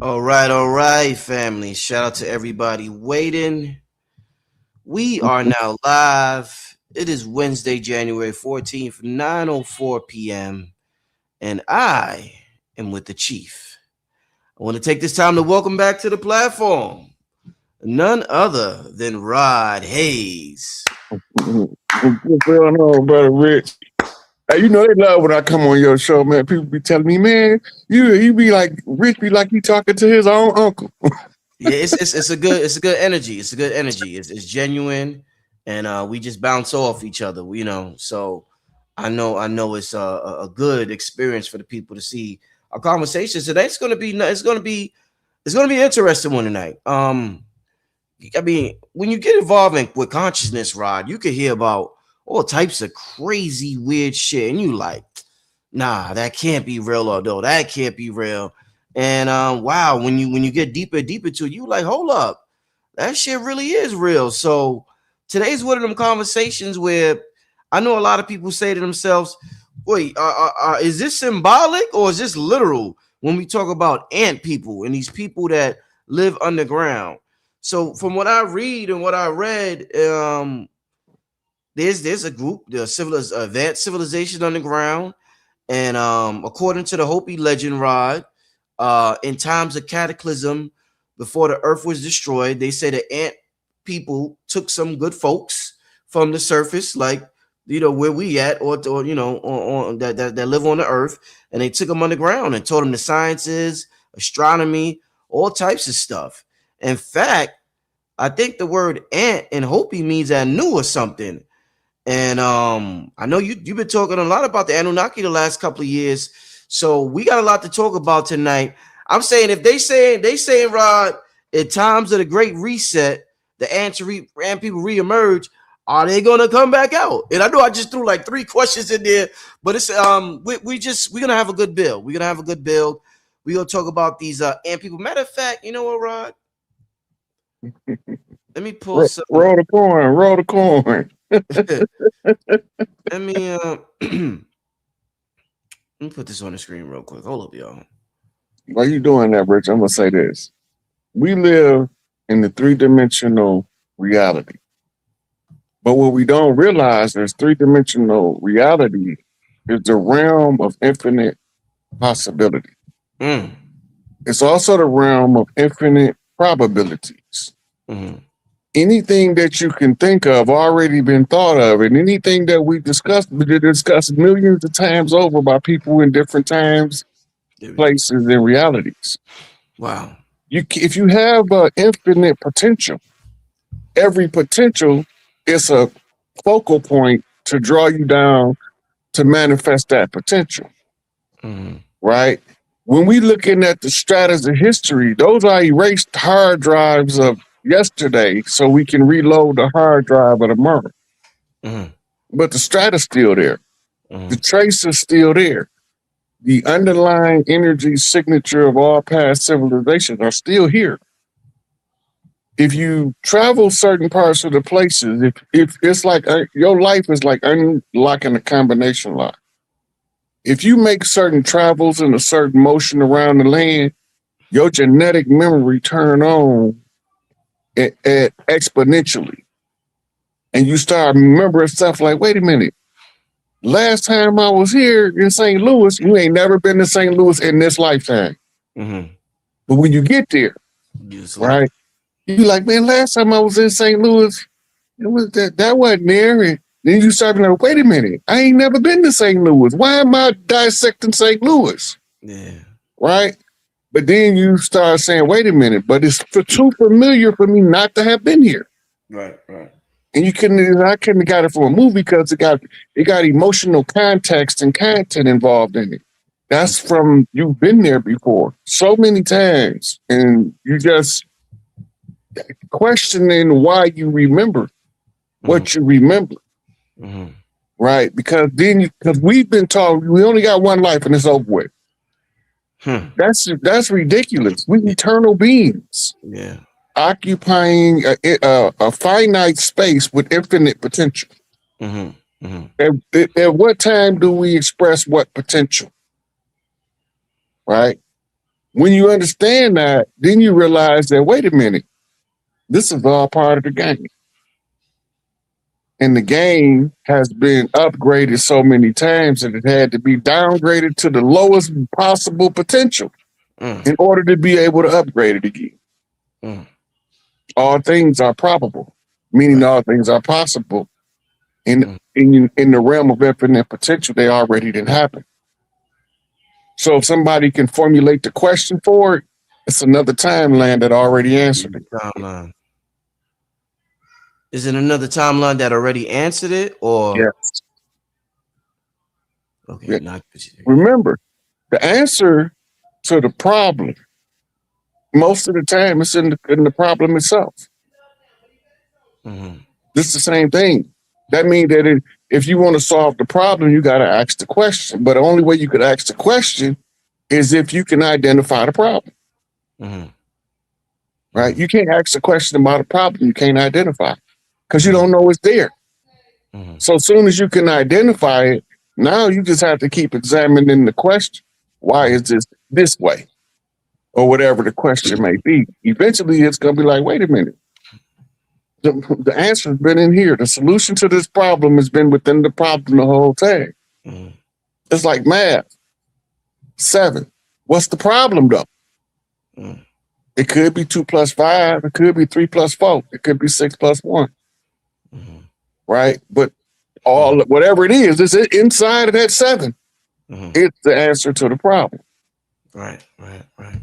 All right, family. Shout out to everybody waiting. We are now live. It is Wednesday, January 14th, 9:04 p.m., and I am with the Chief. I want to take this time to welcome back to the platform none other than Rod Hayes. What's going on, brother Rich? Hey, you know they love when I come on your show, man. People be telling me, man, you be like Rich be like he talking to his own uncle. Yeah, it's a good energy. It's a good energy. It's genuine, and we just bounce off each other. So I know it's a good experience for the people to see our conversations today. It's gonna be an interesting one tonight. I mean, when you get involved with consciousness, Rod, you can hear about all types of crazy, weird shit, and you like, nah, that can't be real, or no, that can't be real. And wow, when you get deeper and deeper to it, you like, hold up, that shit really is real. So today's one of them conversations where I know a lot of people say to themselves, wait, is this symbolic or is this literal when we talk about ant people and these people that live underground? So from what I read and what I read, there's a group, the advanced civilization underground, and according to the Hopi legend, Rod, in times of cataclysm, before the earth was destroyed, they say the ant people took some good folks from the surface, like where we at, or that live on the earth, and they took them underground and taught them the sciences, astronomy, all types of stuff. In fact, I think the word ant in Hopi means Anu or something. And I know you've been talking a lot about the Anunnaki the last couple of years, so we got a lot to talk about tonight. I'm saying if they saying Rod, at times of the Great Reset, the ant people reemerge. Are they gonna come back out? And I know I just threw like three questions in there, but it's we're gonna have a good build. We're gonna have a good build. We're gonna talk about these ant people. Matter of fact, you know what, Rod? Let me pull some. Roll the coin, roll the coin. Let me let me put this on the screen real quick. Hold up, y'all. While you doing that, Rich, I'm gonna say this: we live in the three-dimensional reality, but what we don't realize is three-dimensional reality is the realm of infinite possibility. Mm. It's also the realm of infinite probabilities. Mm. Anything that you can think of already been thought of, and anything that we discussed millions of times over by people in different times, places, and realities. Wow. If you have infinite potential, every potential is a focal point to draw you down to manifest that potential. Mm. Right? When we looking at the stratas of history, those are erased hard drives of yesterday so we can reload the hard drive of tomorrow. Mm. But the strata's still there. Mm. The trace is still there. The underlying energy signature of all past civilizations are still here. If you travel certain parts of the places, if it's like your life is like unlocking a combination lock. If you make certain travels in a certain motion around the land, your genetic memory turn on exponentially. And you start remembering stuff like, wait a minute, last time I was here in St. Louis, you ain't never been to St. Louis in this lifetime. Mm-hmm. But when you get there, right, you like, man, last time I was in St. Louis, it was that wasn't there. And then you start like, wait a minute, I ain't never been to St. Louis. Why am I dissecting St. Louis? Yeah. Right? But then you start saying, wait a minute, but it's too familiar for me not to have been here. Right. And I couldn't have got it from a movie because it got emotional context and content involved in it. That's from you've been there before so many times, and you just questioning why you remember what you remember, right? Because we've been taught we only got one life and it's over with. That's ridiculous. We eternal beings. Yeah. Occupying a finite space with infinite potential. At what time do we express what potential? Right? When you understand that, then you realize that, wait a minute, this is all part of the game. And the game has been upgraded so many times that it had to be downgraded to the lowest possible potential in order to be able to upgrade it again. All things are probable, meaning all things are possible. In the realm of infinite potential, they already didn't happen. So if somebody can formulate the question for it, it's another timeline that already answered it. Timeline. Is it another timeline that already answered it, or yes? Okay. Yeah. Not remember, the answer to the problem most of the time it's in the problem itself. It's the same thing. That means that if you want to solve the problem, you got to ask the question. But the only way you could ask the question is if you can identify the problem. Right? You can't ask a question about a problem you can't identify because you don't know it's there. So as soon as you can identify it, now you just have to keep examining the question. Why is this way? Or whatever the question may be. Eventually it's going to be like, wait a minute. The answer's been in here. The solution to this problem has been within the problem the whole time. It's like math. 7. What's the problem though? It could be 2 plus 5. It could be 3 plus 4. It could be 6 plus 1. Right? But whatever it is inside of that 7. It's the answer to the problem. Right.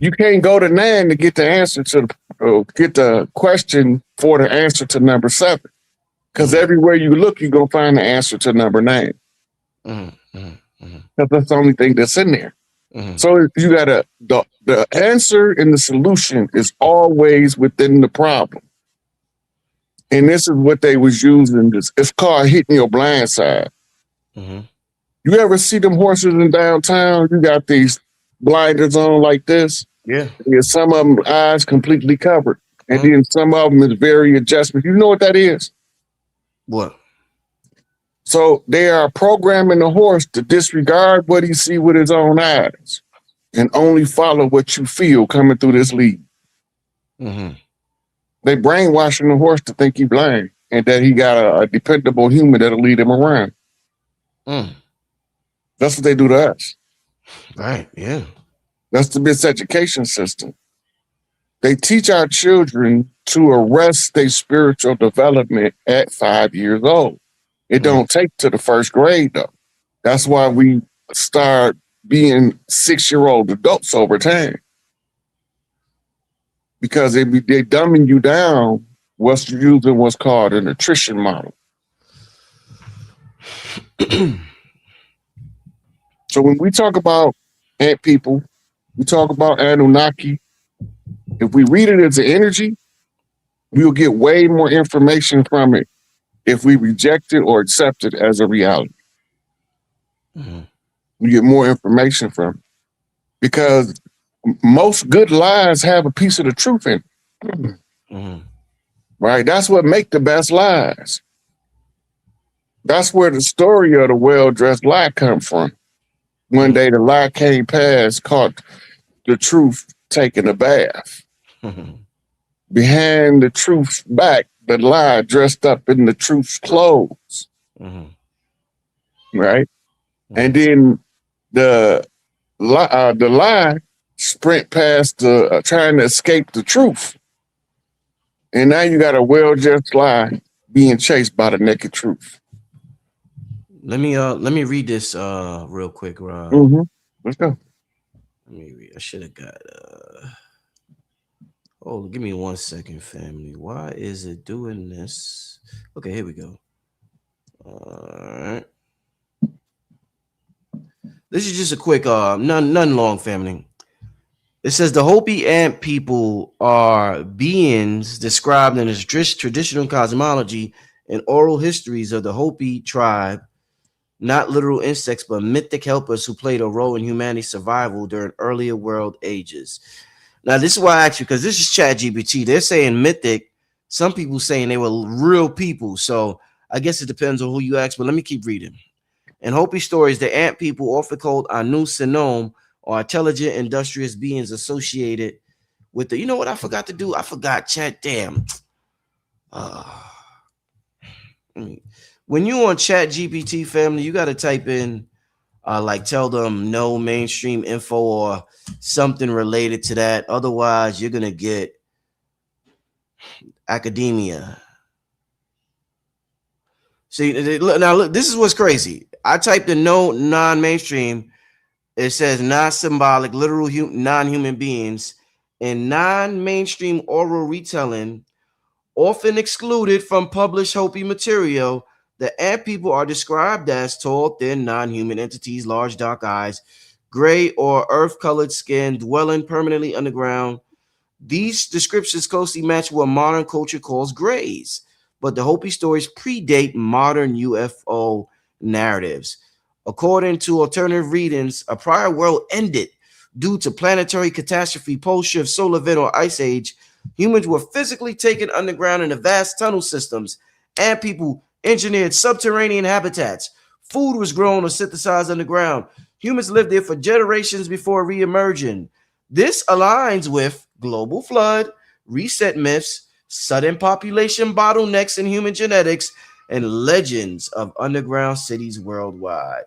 You can't go to 9 to get the answer to get the question for the answer to number 7. Because everywhere you look, you're going to find the answer to number 9. Because that's the only thing that's in there. So you got the answer and the solution is always within the problem. And this is what they was using. It's called hitting your blind side. You ever see them horses in downtown? You got these blinders on like this. Yeah. And some of them eyes completely covered. And then some of them is very adjustment. You know what that is? What? So they are programming the horse to disregard what he see with his own eyes and only follow what you feel coming through this lead. They brainwashing the horse to think he's blind and that he got a dependable human that'll lead him around. That's what they do to us. Right, yeah. That's the miseducation system. They teach our children to arrest their spiritual development at 5 years old. It don't take to the first grade, though. That's why we start being 6-year-old adults over time. Because they're dumbing you down using what's called a nutrition model. So when we talk about ant people, we talk about Anunnaki. If we read it as an energy, we'll get way more information from it if we reject it or accept it as a reality. We get more information from it. Because most good lies have a piece of the truth in it. Right? That's what make the best lies. That's where the story of the well-dressed lie comes from. One day the lie came past, caught the truth taking a bath. Behind the truth's back, the lie dressed up in the truth's clothes. Right? And then the lie sprint past trying to escape the truth. And now you got a well-dressed lie being chased by the naked truth. Let me read this real quick, Rob. Let's go. Let me read. I should have got give me 1 second, family. Why is it doing this? Okay, here we go. All right. This is just a quick none long, family. It says the Hopi ant people are beings described in the traditional cosmology and oral histories of the Hopi tribe, not literal insects, but mythic helpers who played a role in humanity's survival during earlier world ages. Now, this is why I asked you, because this is ChatGPT. They're saying mythic. Some people saying they were real people. So I guess it depends on who you ask, but let me keep reading. In Hopi stories, the ant people, often called Anu Sinom, are intelligent, industrious beings associated with the. You know what I forgot to do? I forgot chat. Damn. Uh, when you on Chat GPT, family, you got to type in like tell them no mainstream info or something related to that. Otherwise, you're gonna get academia. See, now look, this is what's crazy. I typed in no non-mainstream. It says non-symbolic, literal non-human beings and non-mainstream oral retelling, often excluded from published Hopi material. The ant people are described as tall, thin, non-human entities, large dark eyes, gray or earth-colored skin, dwelling permanently underground. These descriptions closely match what modern culture calls grays, but the Hopi stories predate modern UFO narratives. According to alternative readings, a prior world ended due to planetary catastrophe, pole shift, solar event, or ice age. Humans were physically taken underground in the vast tunnel systems, and people engineered subterranean habitats. Food was grown or synthesized underground. Humans lived there for generations before re-emerging. This aligns with global flood, reset myths, sudden population bottlenecks in human genetics, and legends of underground cities worldwide.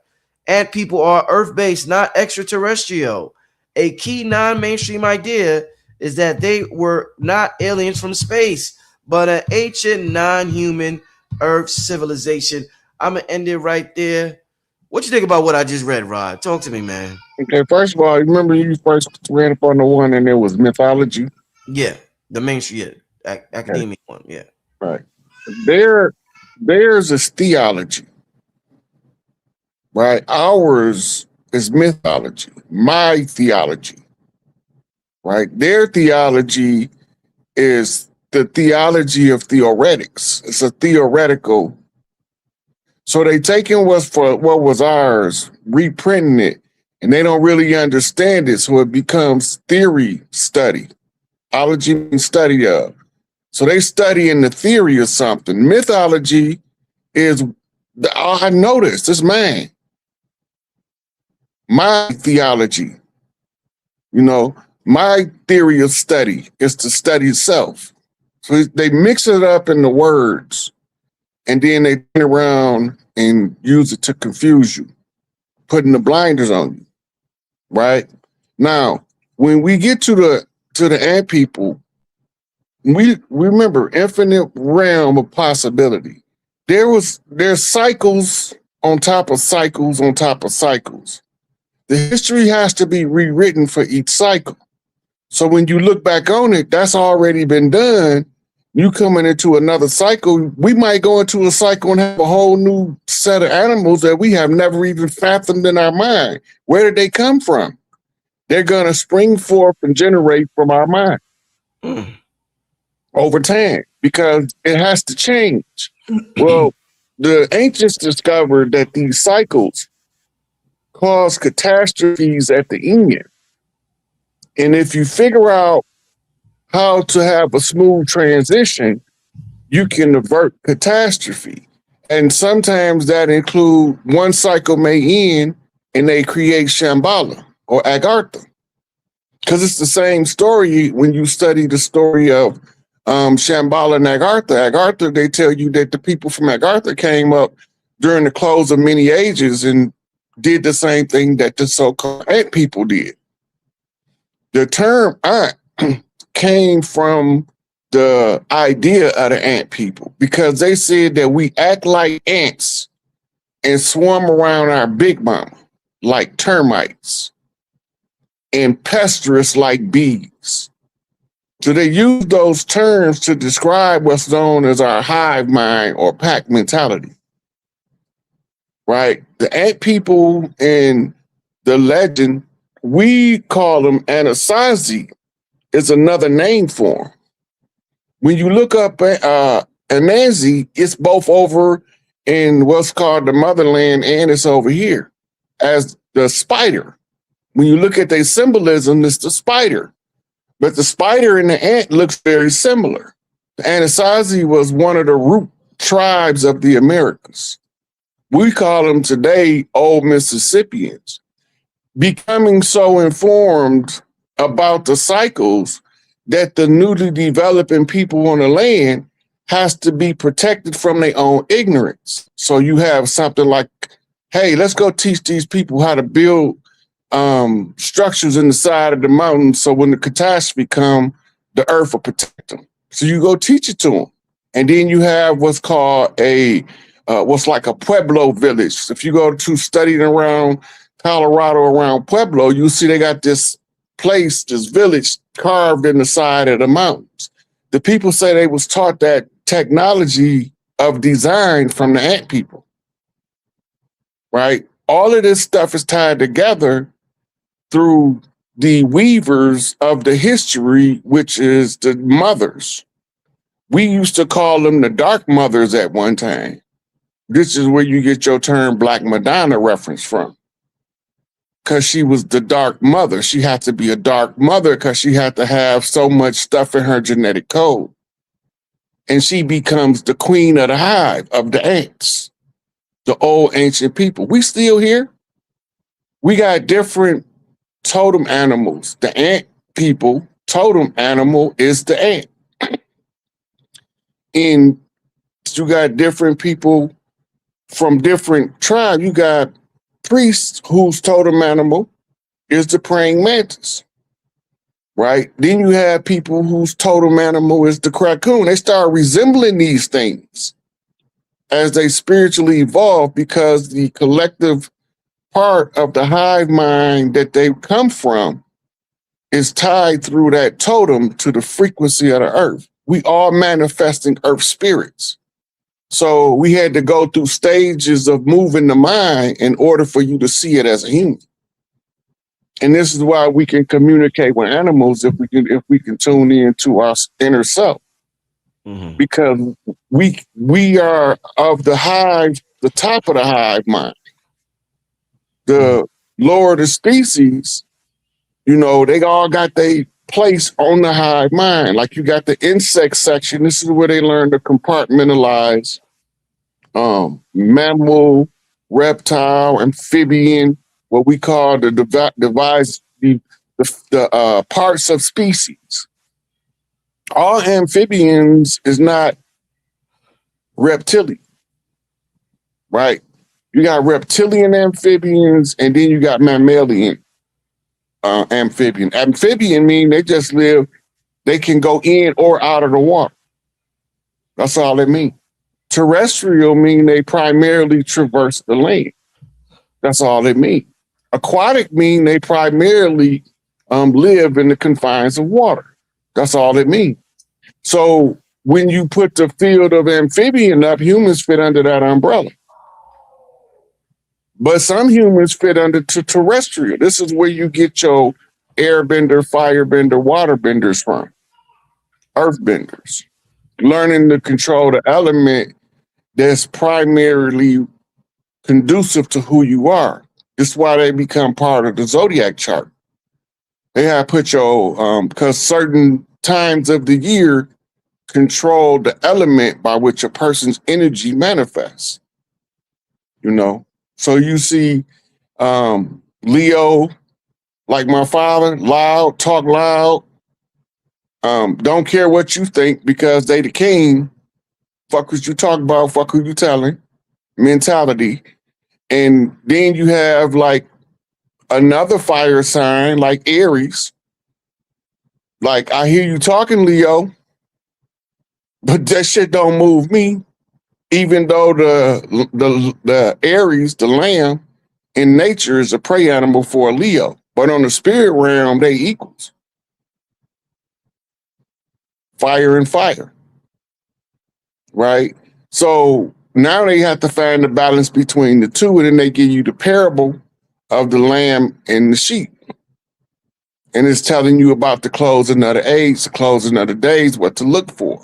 Ant people are Earth-based, not extraterrestrial. A key non-mainstream idea is that they were not aliens from space, but an ancient non-human Earth civilization. I'm gonna end it right there. What you think about what I just read, Rod? Talk to me, man. Okay, first of all, remember you first ran up on the one and there was mythology. Yeah, the mainstream, yeah, Okay, academic one, yeah. right. There's a theology, right? Ours is mythology, my theology, right? Their theology is the theology of theoretics. It's a theoretical. So they taking what was ours, reprinting it, and they don't really understand it. So it becomes theory study. Ology means study of. So they studying the theory of something. Mythology is I noticed this man. My theology, my theory of study is to study self. So they mix it up in the words and then they turn around and use it to confuse you, putting the blinders on you, right? Now, when we get to the ant people, we remember infinite realm of possibility. There's cycles on top of cycles on top of cycles. The history has to be rewritten for each cycle. So when you look back on it, that's already been done. You coming into another cycle, we might go into a cycle and have a whole new set of animals that we have never even fathomed in our mind. Where did they come from? They're going to spring forth and generate from our mind over time because it has to change. Well, the ancients discovered that these cycles cause catastrophes at the end. And if you figure out how to have a smooth transition, you can avert catastrophe. And sometimes that include one cycle may end and they create Shambhala or Agartha. Because it's the same story when you study the story of Shambhala and Agartha. Agartha, they tell you that the people from Agartha came up during the close of many ages and did the same thing that the so-called ant people did. The term ant came from the idea of the ant people because they said that we act like ants and swarm around our big mama like termites and pester like bees. So they use those terms to describe what's known as our hive mind or pack mentality, right? The ant people in the legend, we call them Anasazi, is another name for them. When you look up Anansi, it's both over in what's called the motherland and it's over here as the spider. When you look at their symbolism, it's the spider. But the spider and the ant looks very similar. The Anasazi was one of the root tribes of the Americas. We call them today Old Mississippians. becoming so informed about the cycles that the newly developing people on the land has to be protected from their own ignorance. So you have something like, hey, let's go teach these people how to build structures in the side of the mountain, so when the catastrophe come, the earth will protect them. So you go teach it to them. And then you have what's called what's like a Pueblo village. If you go to studying around Colorado, around Pueblo, you'll see they got this place, this village carved in the side of the mountains. The people say they was taught that technology of design from the ant people, right? All of this stuff is tied together through the weavers of the history, which is the mothers. We used to call them the dark mothers at one time. This is where you get your term Black Madonna reference from. Because she was the dark mother. She had to be a dark mother because she had to have so much stuff in her genetic code. And she becomes the queen of the hive of the ants, the old ancient people. We still here. We got different totem animals. The ant people, totem animal is the ant. And you got different people from different tribes. You got priests whose totem animal is the praying mantis, right? Then you have people whose totem animal is the raccoon. They start resembling these things as they spiritually evolve because the collective part of the hive mind that they come from is tied through that totem to the frequency of the earth. We all manifesting earth spirits. So we had to go through stages of moving the mind in order for you to see it as a human. And this is why we can communicate with animals if we can tune into our inner self. Mm-hmm. Because we are of the hive, the top of the hive mind. The lower the species, they all got their place on the hive mind. Like you got the insect section. This is where they learn to compartmentalize mammal, reptile, amphibian, what we call the parts of species. All amphibians is not reptilian, right? You got reptilian amphibians, and then you got mammalian amphibian. Amphibian mean they just live, they can go in or out of the water. That's all it means. Terrestrial mean they primarily traverse the land. That's all it means. Aquatic mean they primarily live in the confines of water. That's all it means. So when you put the field of amphibian up, humans fit under that umbrella. But some humans fit under terrestrial. This is where you get your airbender, firebender, waterbenders from. Earthbenders. Learning to control the element that's primarily conducive to who you are. This is why they become part of the zodiac chart. They have put your, because certain times of the year control the element by which a person's energy manifests. So you see Leo, like my father, loud, talk loud, don't care what you think because they the king, fuck what you talk about, fuck who you telling, mentality. And then you have like another fire sign like Aries. Like, I hear you talking, Leo, but that shit don't move me. Even though the Aries, the lamb, in nature is a prey animal for a Leo. But on the spirit realm, they equals. Fire and fire. Right? So now they have to find the balance between the two, and then they give you the parable of the lamb and the sheep. And it's telling you about the closing of the age, the closing of the days, what to look for.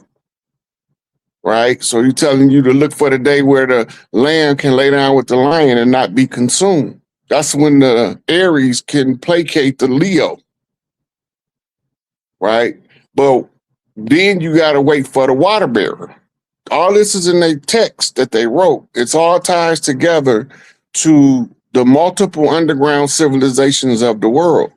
Right? So you're telling you to look for the day where the lamb can lay down with the lion and not be consumed. That's when the Aries can placate the Leo. Right? But then you got to wait for the water bearer. All this is in their text that they wrote. It's all ties together to the multiple underground civilizations of the world.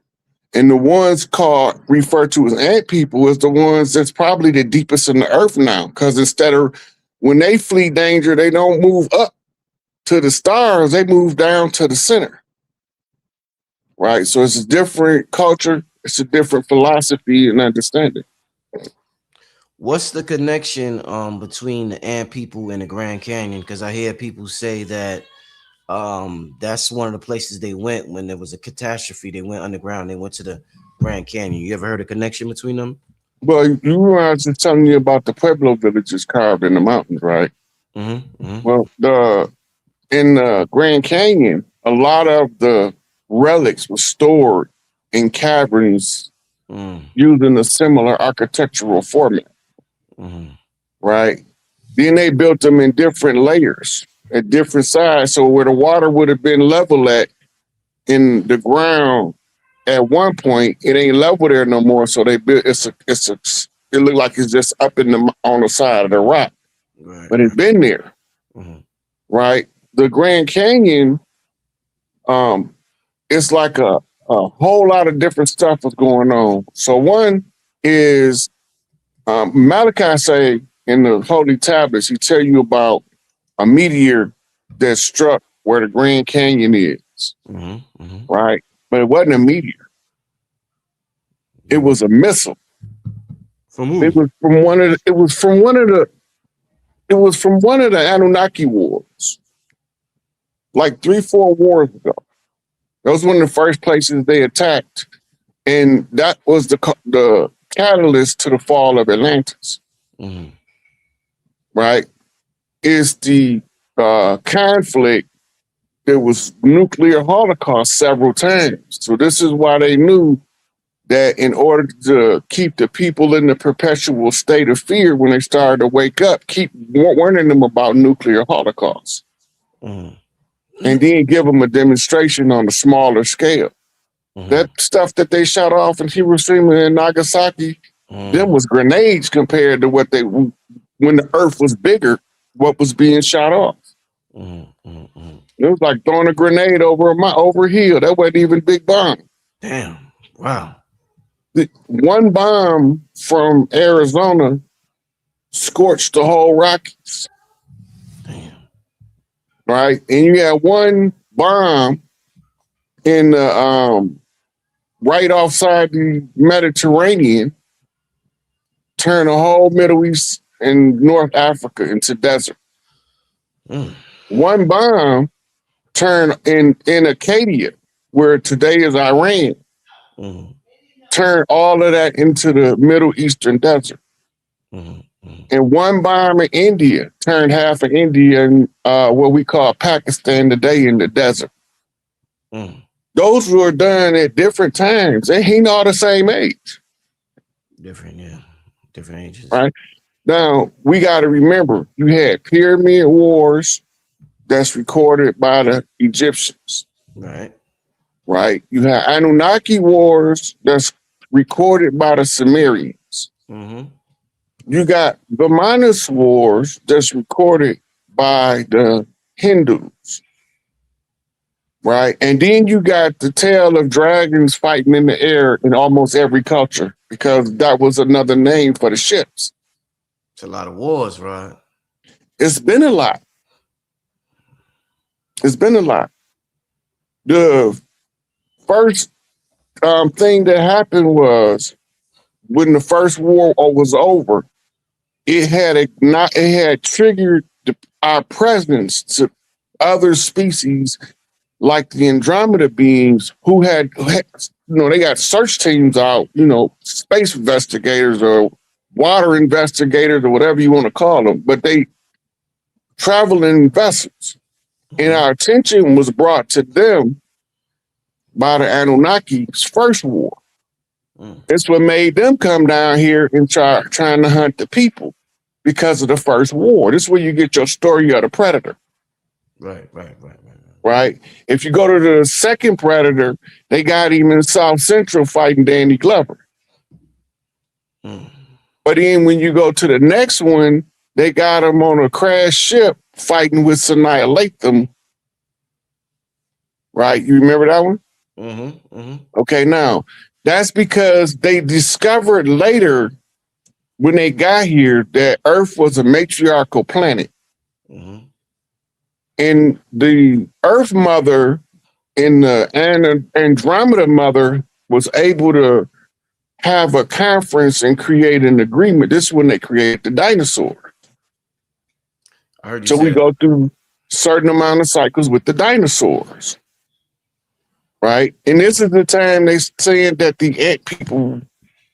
And the ones called referred to as ant people is the ones that's probably the deepest in the earth now. Because instead of when they flee danger, they don't move up to the stars, they move down to the center. Right. So it's a different culture, it's a different philosophy and understanding. What's the connection between the ant people and the Grand Canyon? Because I hear people say that that's one of the places they went when there was a catastrophe. They went underground, they went to the Grand Canyon. You ever heard a connection between them? Well, you were I was just telling you about the Pueblo villages carved in the mountains, right? Well, in the Grand Canyon, a lot of the relics were stored in caverns using a similar architectural format, right? Then they built them in different layers at different sides. So where the water would have been level at in the ground at one point, it ain't level there no more. So they built it looked like it's just up in the on the side of the rock, Right. but it's been there, right? The Grand Canyon, it's like a whole lot of different stuff is going on. So one is Malachi say in the Holy Tablets, he tell you about a meteor that struck where the Grand Canyon is, right? But it wasn't a meteor. It was a missile. From who? It was from one of the Anunnaki wars, like 3-4 wars ago. That was one of the first places they attacked, and that was the catalyst to the fall of Atlantis. Right? It's the conflict. There was nuclear holocaust several times. So this is why they knew that in order to keep the people in the perpetual state of fear when they started to wake up, keep warning them about nuclear holocaust. And then give them a demonstration on a smaller scale. That stuff that they shot off in Hiroshima and Nagasaki, them was grenades compared to what when the earth was bigger, what was being shot off. It was like throwing a grenade over a hill. That wasn't even a big bomb. Damn. Wow. One bomb from Arizona scorched the whole Rockies. Damn. Right? And you had one bomb in the right offside the Mediterranean, turn the whole Middle East and North Africa into desert. One bomb turned in Acadia, where today is Iran, turned all of that into the Middle Eastern desert. And one bomb in India turned half of India and what we call Pakistan today in the desert. Those were done at different times. They ain't all the same age. Different ages. Right? Now, we got to remember, you had pyramid wars that's recorded by the Egyptians. Right. Right? You had Anunnaki wars that's recorded by the Sumerians. You got Vimanas wars that's recorded by the Hindus. Right? And then you got the tale of dragons fighting in the air in almost every culture because that was another name for the ships. It's a lot of wars, right? It's been a lot. It's been a lot. The first thing that happened was when the first war was over, it had triggered our presence to other species like the Andromeda beings who had they got search teams out, space investigators or water investigators or whatever you want to call them, but they travel in vessels. And our attention was brought to them by the Anunnaki's first war. It's what made them come down here and trying to hunt the people because of the first war. This is where you get your story of the predator. Right? If you go to the second predator, they got him in South Central fighting Danny Glover. But then when you go to the next one, they got him on a crashed ship fighting with Sanaya Latham, right? You remember that one? Mm-hmm. Mm-hmm. Okay, now that's because they discovered later when they got here that Earth was a matriarchal planet. Mm-hmm. And the Earth Mother and the Andromeda Mother was able to have a conference and create an agreement. This is when they created the dinosaur. I heard you So say we that. go through certain amount of cycles with the dinosaurs, right? And this is the time they saying that the ant people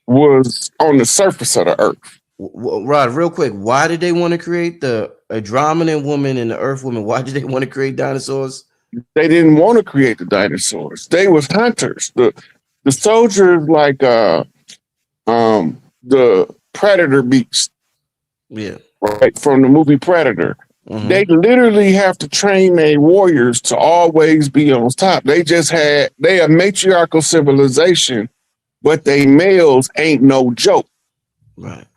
was on the surface of the earth. Rod, real quick, why did they want to create the Andromedan woman and the Earth woman? Why did they want to create dinosaurs? They didn't want to create the dinosaurs. They was hunters. The soldiers like the Predator beast, Yeah. right, from the movie Predator. Mm-hmm. They literally have to train their warriors to always be on top. They a matriarchal civilization, but they males ain't no joke. Right.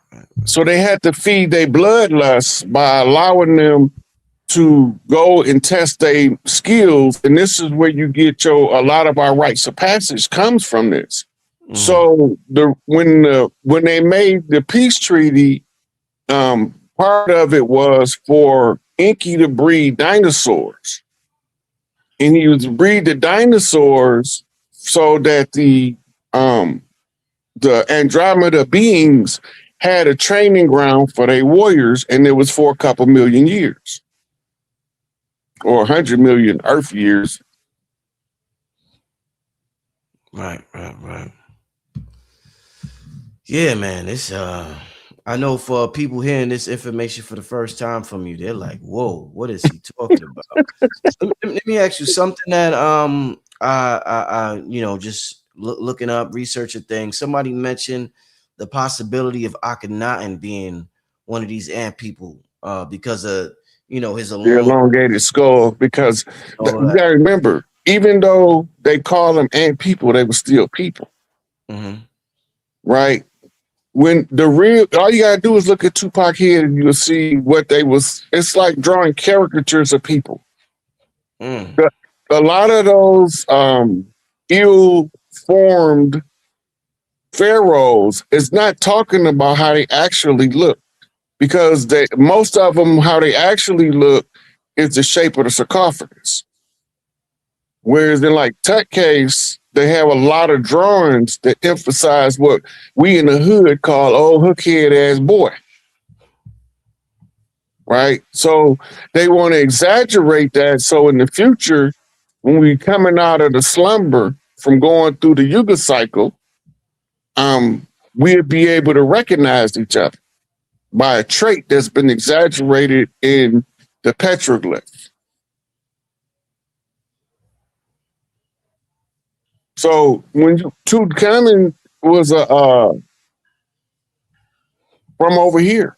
So they had to feed their bloodlust by allowing them to go and test their skills. And this is where you get a lot of our rites of passage comes from this. Mm-hmm. So when they made the peace treaty, part of it was for Enki to breed dinosaurs. And he was breed the dinosaurs so that the Andromeda beings had a training ground for their warriors, and it was for a couple million years. Or 100 million Earth years. Right. Yeah, man. It's I know for people hearing this information for the first time from you, they're like, "Whoa, what is he talking about?" Let me ask you something that I just looking up, researching things. Somebody mentioned the possibility of Akhenaten being one of these ant people, because of his The elongated elongated skull, because you gotta remember, even though they call them ant people, they were still people. Mm-hmm. Right? When all you gotta do is look at Tupac head and you'll see what they was. It's like drawing caricatures of people. Mm. A lot of those ill-formed pharaohs is not talking about how they actually look, because most of them, how they actually look is the shape of the sarcophagus. Whereas in like Tut case, they have a lot of drawings that emphasize what we in the hood call old hookhead ass boy. Right? So they want to exaggerate that. So in the future, when we coming out of the slumber from going through the Yuga cycle, we'll be able to recognize each other by a trait that's been exaggerated in the petroglyph. So when Tutankhamun was from over here,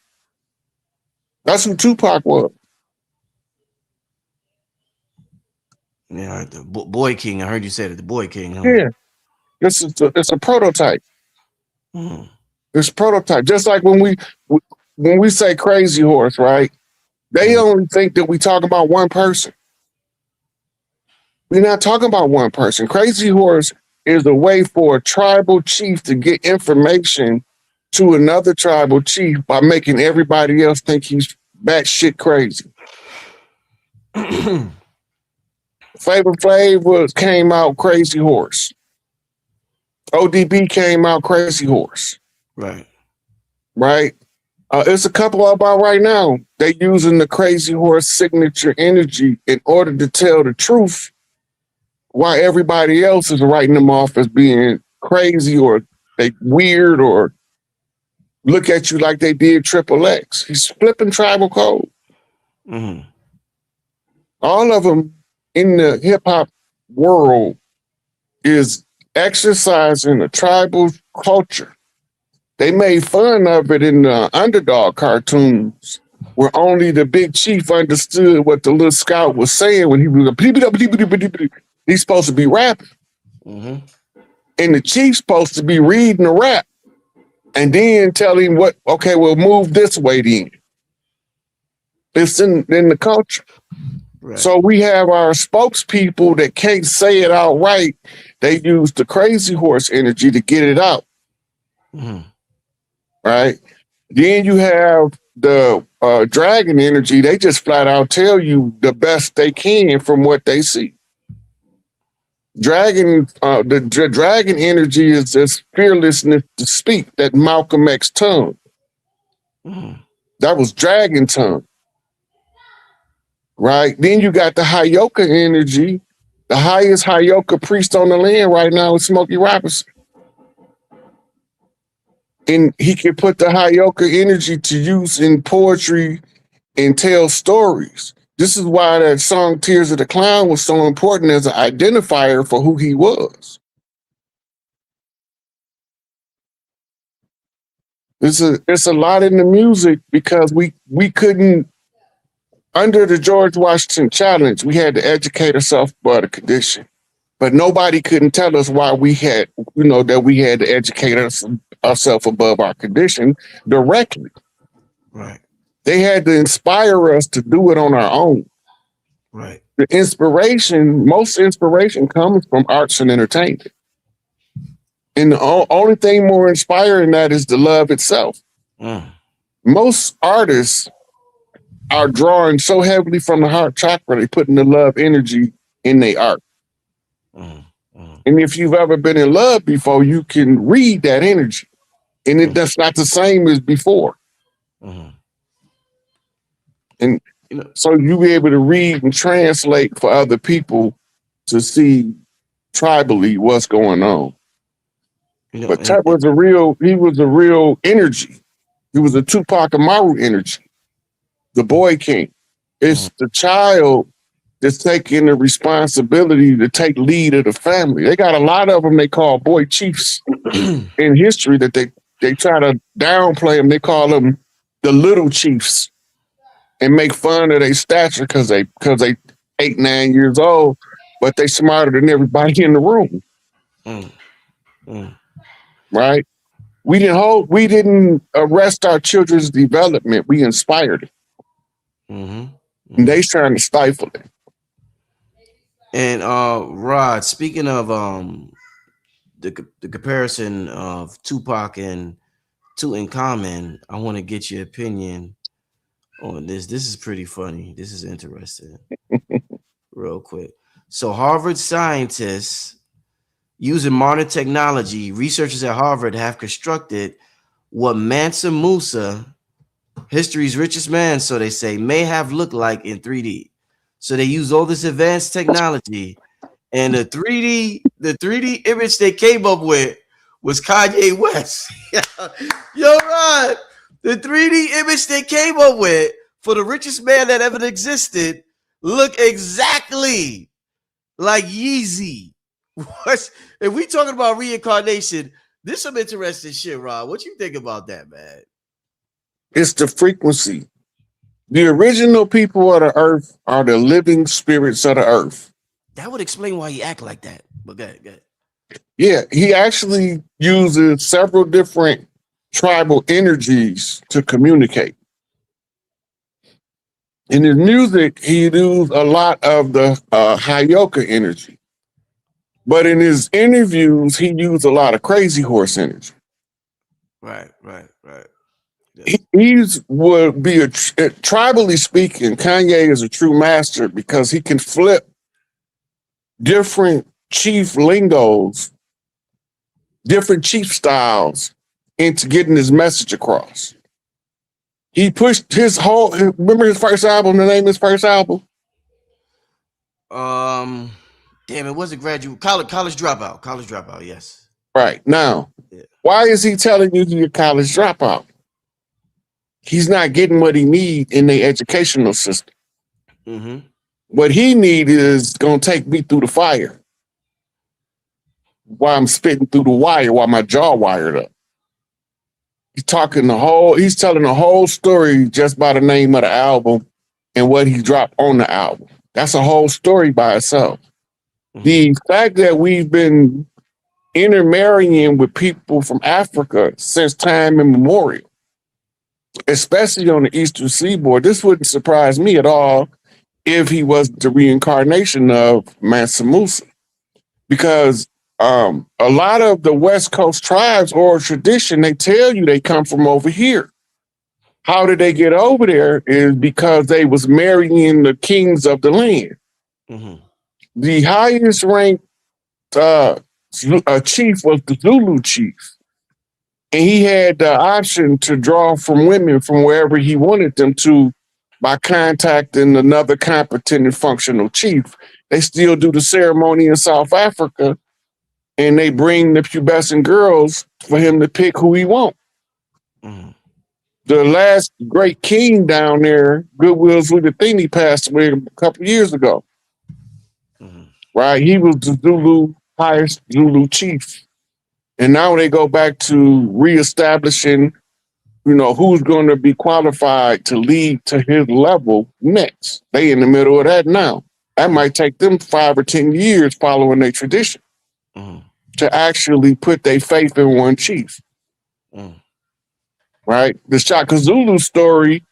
that's who Tupac was. Yeah, the Boy King. I heard you say that, the Boy King. Huh? Yeah, it's a prototype. Mm. It's prototype. Just like when we say Crazy Horse, right? They only think that we talk about one person. We're not talking about one person. Crazy Horse is a way for a tribal chief to get information to another tribal chief by making everybody else think he's batshit crazy. Flavor Flav came out Crazy Horse. ODB came out Crazy Horse. Right. It's a couple about right now. They're using the Crazy Horse signature energy in order to tell the truth, while everybody else is writing them off as being crazy or they weird or look at you like they did Triple X. He's flipping tribal code. Mm-hmm. All of them in the hip hop world is exercising a tribal culture. They made fun of it in the Underdog cartoons, where only the big chief understood what the little scout was saying when he was he's supposed to be rapping. Mm-hmm. And the chief's supposed to be reading the rap and then tell him we'll move this way then. It's in the culture. Right. So we have our spokespeople that can't say it outright. They use the crazy horse energy to get it out. Mhm. Right. Then you have the dragon energy. They just flat out tell you the best they can from what they see. The dragon energy is this fearlessness to speak, that Malcolm X tongue. Mhm. That was dragon tongue. Right. Then you got the Hayoka energy. The highest Hayoka priest on the land right now is Smokey Robinson. And he can put the Hayoka energy to use in poetry and tell stories. This is why that song Tears of the Clown was so important as an identifier for who he was. It's a lot in the music because we couldn't, under the George Washington Challenge, we had to educate ourselves about the condition. But nobody couldn't tell us why we had, that we had to educate ourselves above our condition directly. Right. They had to inspire us to do it on our own. Right. Most inspiration comes from arts and entertainment. And the only thing more inspiring than that is the love itself. Mm. Most artists are drawing so heavily from the heart chakra, they putting the love energy in their art. Mm. Mm. And if you've ever been in love before, you can read that energy. And that's not the same as before. Mhm. And You know, so you be able to read and translate for other people to see tribally what's going on. But Tut was he was a real energy. He was a Tupac Amaru energy, the boy king. It's the child that's taking the responsibility to take lead of the family. They got a lot of them they call boy chiefs in history that they try to downplay them. They call them the little chiefs and make fun of their stature because they 8, 9 years old, but they smarter than everybody in the room. Mm. Mm. Right? We didn't arrest our children's development. We inspired it. Mm-hmm. And they trying to stifle it. And Rod, speaking of the comparison of Tupac and Tutankhamun, I want to get your opinion on this. This is pretty funny. This is interesting. Real quick. So Harvard scientists using modern technology, researchers at Harvard have constructed what Mansa Musa, history's richest man, so they say, may have looked like in 3D. So they use all this advanced technology, and the 3D image they came up with was Kanye West. Yo, Rod, the 3D image they came up with for the richest man that ever existed look exactly like Yeezy. If we talking about reincarnation, this is some interesting shit, Rod. What you think about that, man? It's the frequency. The original people of the earth are the living spirits of the earth. That would explain why he act like that. But go ahead. Yeah, he actually uses several different tribal energies to communicate. In his music, he used a lot of the Hayoka energy. But in his interviews, he used a lot of crazy horse energy. Right. Yeah. He's would be tribally speaking, Kanye is a true master because he can flip different chief lingos, different chief styles into getting his message across. He pushed remember his first album, the name of his first album? Damn, it was a college dropout, yes. Right. Now, Why is he telling you you're a college dropout? He's not getting what he needs in the educational system. Mm-hmm. What he need is going to take me through the fire while I'm spitting through the wire, while my jaw wired up. He's telling the whole story just by the name of the album and what he dropped on the album. That's a whole story by itself. Mm-hmm. The fact that we've been intermarrying with people from Africa since time immemorial, especially on the Eastern Seaboard, this wouldn't surprise me at all if he was the reincarnation of Mansa Musa. Because a lot of the West Coast tribes or tradition, they tell you they come from over here. How did they get over there is because they was marrying the kings of the land. Mm-hmm. The highest ranked chief was the Zulu chief. And he had the option to draw from women from wherever he wanted them to by contacting another competent and functional chief. They still do the ceremony in South Africa, and they bring the pubescent girls for him to pick who he wants. Mm-hmm. The last great king down there, Goodwill Zwelithini, passed away a couple of years ago. Mm-hmm. Right? He was the highest Zulu chief. And now they go back to reestablishing, who's going to be qualified to lead to his level next. They in the middle of that now. That might take them 5 or 10 years following their tradition to actually put their faith in one chief. Right? The Shaka Zulu story,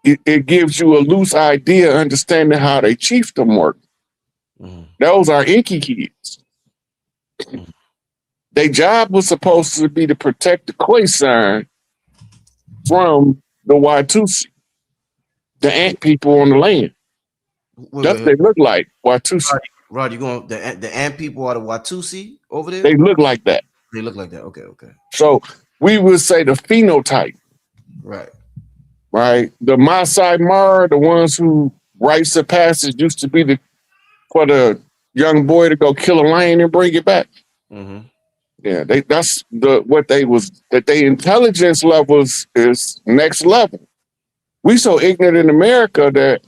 it gives you a loose idea, understanding how they chiefdom work. Those are Inky kids. Their job was supposed to be to protect the Khoisan from the Watusi, the ant people on the land. That's what they look like, Watusi. Rod, you going the ant people are the Watusi over there? They look like that. They look like that. Okay. So we would say the phenotype. Right. The Maasai Mara, the ones who rites of passage used to be for the young boy to go kill a lion and bring it back. Mm-hmm. Yeah, that's that their intelligence levels is next level. We so ignorant in America that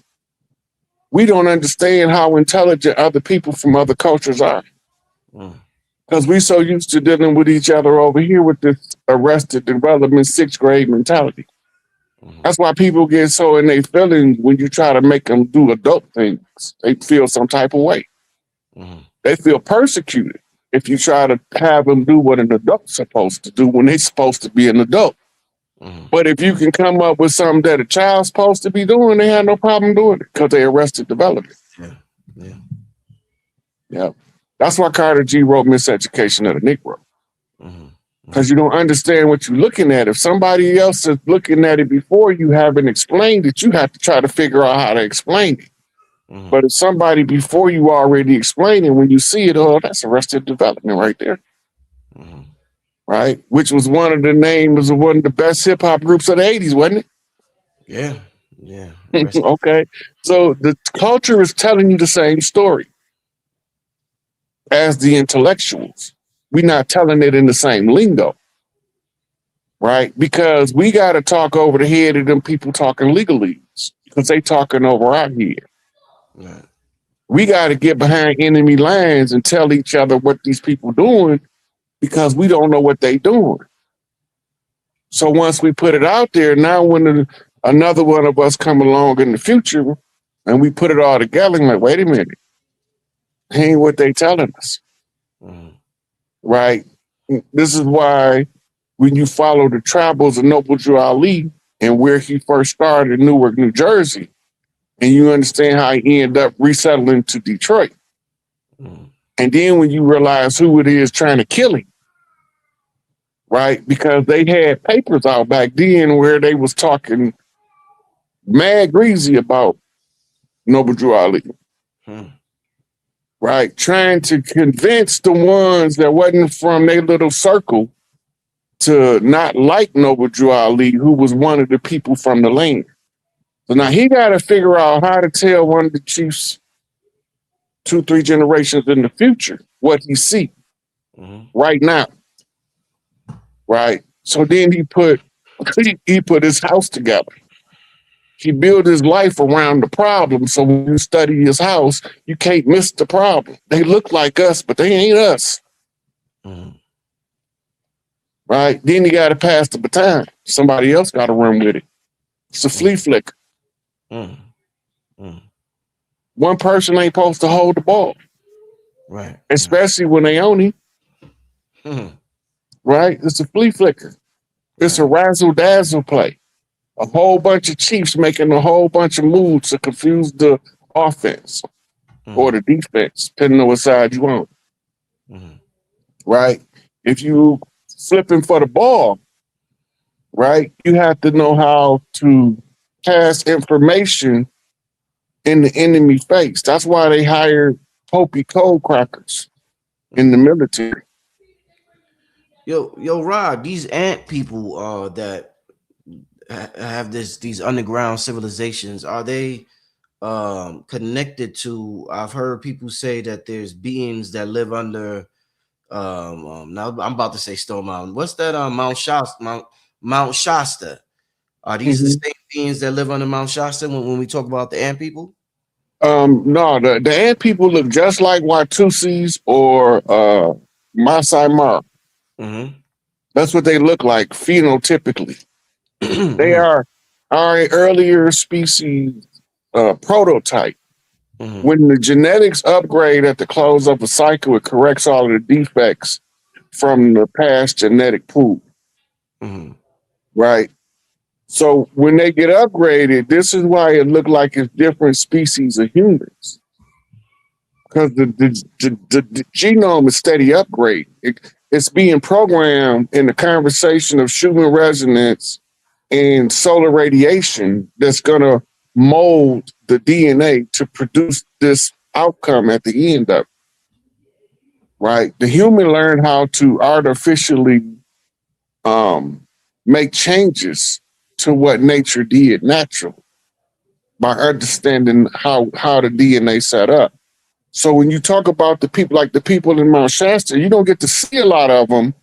we don't understand how intelligent other people from other cultures are. Because we so used to dealing with each other over here with this arrested development 6th grade mentality. That's why people get so in their feelings when you try to make them do adult things. They feel some type of way. They feel persecuted if you try to have them do what an adult's supposed to do when they're supposed to be an adult. But if you can come up with something that a child's supposed to be doing, they have no problem doing it because they arrested development. Yeah. That's why Carter G wrote Miseducation of the Negro. Because you don't understand what you're looking at. If somebody else is looking at it before you haven't explained it, you have to try to figure out how to explain it. But if somebody before you already explained it, when you see it, oh, that's Arrested Development right there. Right? Which was one of the names of one of the best hip hop groups of the 80s, wasn't it? Yeah. Okay. So the culture is telling you the same story as the intellectuals. We're not telling it in the same lingo. Right? Because we got to talk over the head of them people talking legalese because they talking over our head. We got to get behind enemy lines and tell each other what these people doing because we don't know what they doing. So once we put it out there, now when another one of us come along in the future and we put it all together, and like, wait a minute, ain't what they telling us. Right? This is why when you follow the travels of Noble Drew Ali and where he first started in Newark, New Jersey, and you understand how he ended up resettling to Detroit. And then when you realize who it is trying to kill him, right? Because they had papers out back then where they was talking mad greasy about Noble Drew Ali. Right? Trying to convince the ones that wasn't from their little circle to not like Noble Drew Ali, who was one of the people from the land. So now he got to figure out how to tell one of the chiefs 2-3 generations in the future what he see right now. Right. So then he put his house together. He built his life around the problem. So when you study his house, you can't miss the problem. They look like us, but they ain't us. Right. Then you got to pass the baton. Somebody else got to run with it. It's a flea flicker. One person ain't supposed to hold the ball. Right. Especially when they own him. Right? It's a flea flicker. It's a razzle dazzle play. A whole bunch of chiefs making a whole bunch of moves to confuse the offense or Mhm. the defense, depending on what side you on, Mhm. right? If you flipping for the ball, right, you have to know how to pass information in the enemy face. That's why they hired Hopey cold crackers in the Mhm. military. Yo, Rod, these ant people that have these underground civilizations, are they connected to? I've heard people say that there's beings that live under now I'm about to say Stone Mountain. What's that Mount Shasta? Are these the Mhm. same beings that live under Mount Shasta when we talk about the ant people? No, the ant people look just like Watusis or Masai Mara. Mm-hmm. That's what they look like phenotypically. They Mm-hmm. are an earlier species prototype. Mm-hmm. When the genetics upgrade at the close of a cycle, it corrects all of the defects from the past genetic pool, Mm-hmm. right? So when they get upgraded, this is why it looked like it's different species of humans because the genome is steady upgrade. It's being programmed in the conversation of Schumann resonance and solar radiation that's going to mold the DNA to produce this outcome at the end of it, right? The human learned how to artificially um, make changes to what nature did natural by understanding how the DNA set up. So when you talk about the people like the people in Mount Shasta, you don't get to see a lot of them,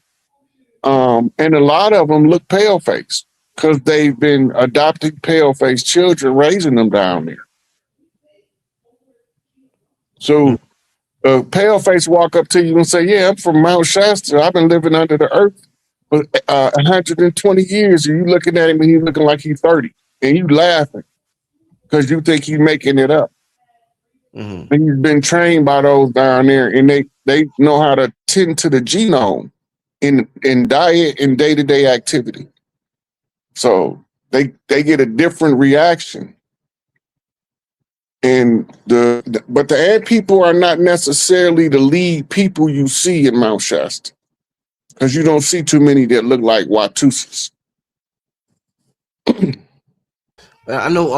and a lot of them look pale faced because they've been adopting pale faced children, raising them down there. So pale face walk up to you and say, "Yeah, I'm from Mount Shasta. I've been living under the earth for 120 years." And you looking at him and he's looking like he's 30, and you laughing because you think he's making it up. Mm-hmm. And he's been trained by those down there, and they know how to tend to the genome in diet and day to day activity. So they get a different reaction. And but the ant people are not necessarily the lead people you see in Mount Shasta because you don't see too many that look like Watusis. I know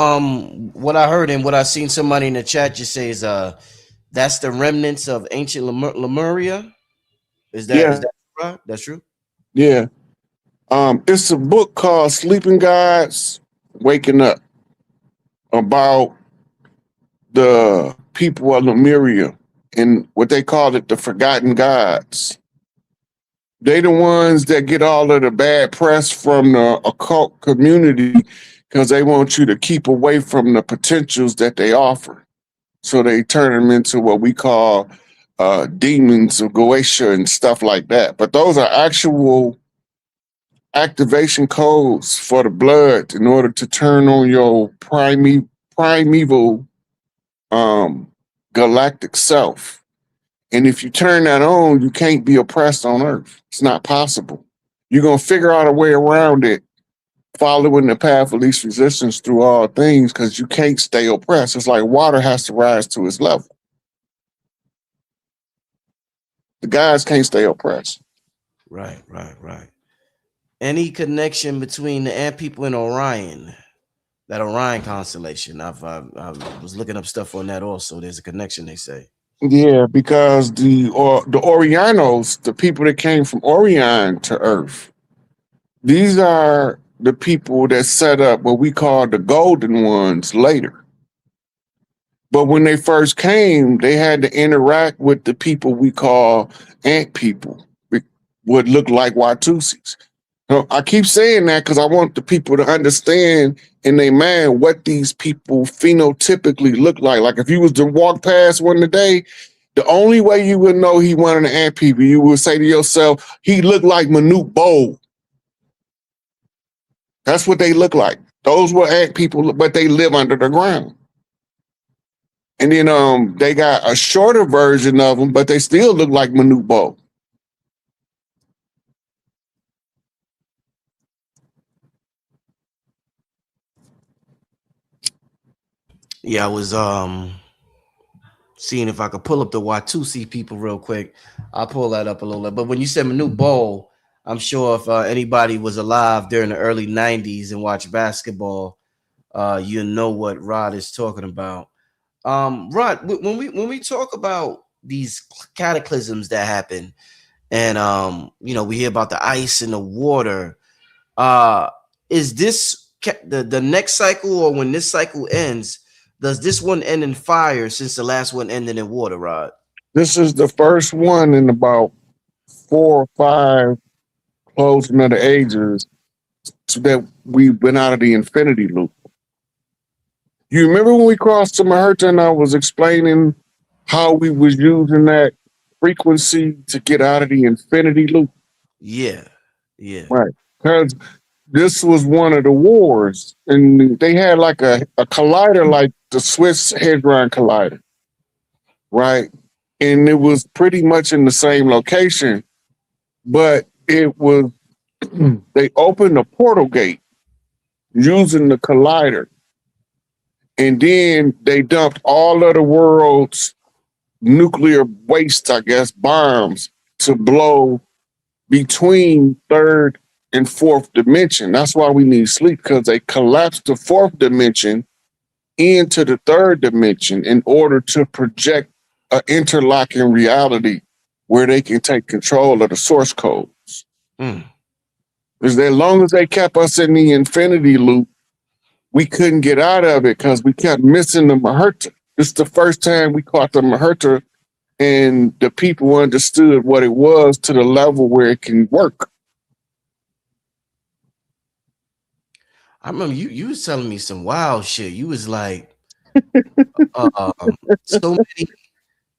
what I heard and what I seen somebody in the chat just say is that's the remnants of ancient Lemuria. Is Yeah, that right? That's true? yeah. It's a book called Sleeping Gods Waking Up about the people of Lemuria and what they call it the forgotten gods. They the ones that get all of the bad press from the occult community because they want you to keep away from the potentials that they offer. So they turn them into what we call demons of Goetia and stuff like that. But those are actual activation codes for the blood in order to turn on your primeval um, galactic self. And if you turn that on, you can't be oppressed on Earth. It's not possible. You're going to figure out a way around it, following the path of least resistance through all things, because you can't stay oppressed. It's like water has to rise to its level. The guys can't stay oppressed. Right, right, right. Any connection between the ant people and Orion? That Orion constellation. I was looking up stuff on that also. There's a connection, they say. Yeah, because the Orianos, the people that came from Orion to Earth, these are the people that set up what we call the golden ones later. But when they first came, they had to interact with the people we call ant people, would look like Watusis. So I keep saying that because I want the people to understand in their mind what these people phenotypically look like. Like if you was to walk past one today, the only way you would know he one of the ant people, you would say to yourself, he looked like Manute Bol. That's what they look like. Those were ant people, but they live under the ground. And then they got a shorter version of them, but they still look like Manute Bol. Yeah, I was seeing if I could pull up the Watusi people real quick. I'll pull that up a little bit. But when you said Manute Bol, I'm sure if anybody was alive during the early '90s and watched basketball, you know what Rod is talking about. Rod, when we talk about these cataclysms that happen, and we hear about the ice and the water. Uh, is this the next cycle, or when this cycle ends? Does this one end in fire since the last one ended in water, Rod? This is the first one in about 4 or 5 closing of the ages so that we've been out of the infinity loop. You remember when we crossed to Maherta and I was explaining how we was using that frequency to get out of the infinity loop? Yeah, yeah. Right. Because this was one of the wars, and they had like a collider like the Swiss Hadron Collider, right? And it was pretty much in the same location, but it was, they opened a portal gate using the collider, and then they dumped all of the world's nuclear waste, I guess, bombs to blow between third and fourth dimension. That's why we need sleep, because they collapsed the fourth dimension into the third dimension in order to project an interlocking reality where they can take control of the source codes. Mm. Because as long as they kept us in the infinity loop, we couldn't get out of it because we kept missing the Maherta. It's the first time we caught the Maherta and the people understood what it was to the level where it can work. I remember you was telling me some wild shit. You was like, so many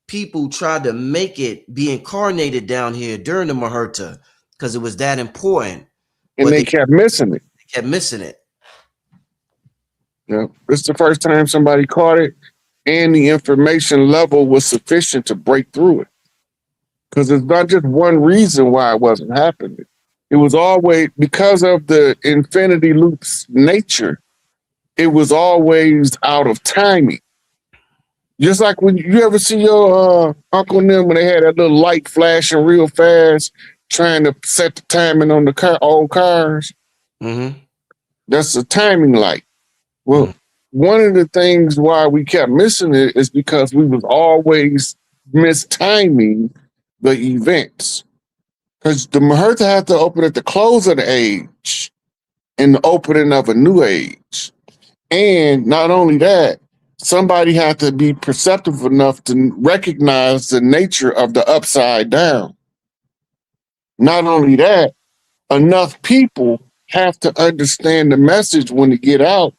people tried to make it be incarnated down here during the Maherta because it was that important. And they kept missing it. They kept missing it. Yeah, it's the first time somebody caught it, and the information level was sufficient to break through it. Because it's not just one reason why it wasn't happening. It was always because of the infinity loop's nature. It was always out of timing. Just like when you ever see your uncle and them when they had that little light flashing real fast, trying to set the timing on the old cars. Mm-hmm. That's a timing light. Well, one of the things why we kept missing it is because we was always mistiming the events. Because the Maherta had to open at the close of the age and the opening of a new age. And not only that, somebody had to be perceptive enough to recognize the nature of the upside down. Not only that, enough people have to understand the message when they get out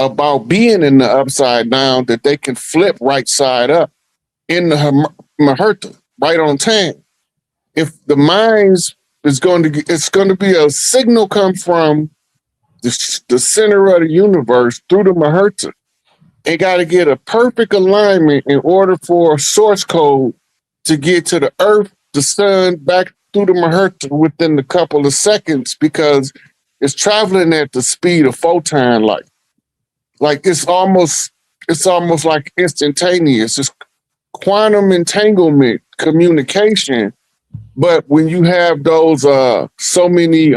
about being in the upside down that they can flip right side up in the Maherta, right on time. If the minds is going to, it's going to be a signal come from the center of the universe through the Maherta. It got to get a perfect alignment in order for a source code to get to the earth, the sun, back through the Maherta within a couple of seconds, because it's traveling at the speed of photon light. Like it's almost like instantaneous. It's quantum entanglement communication. But when you have those so many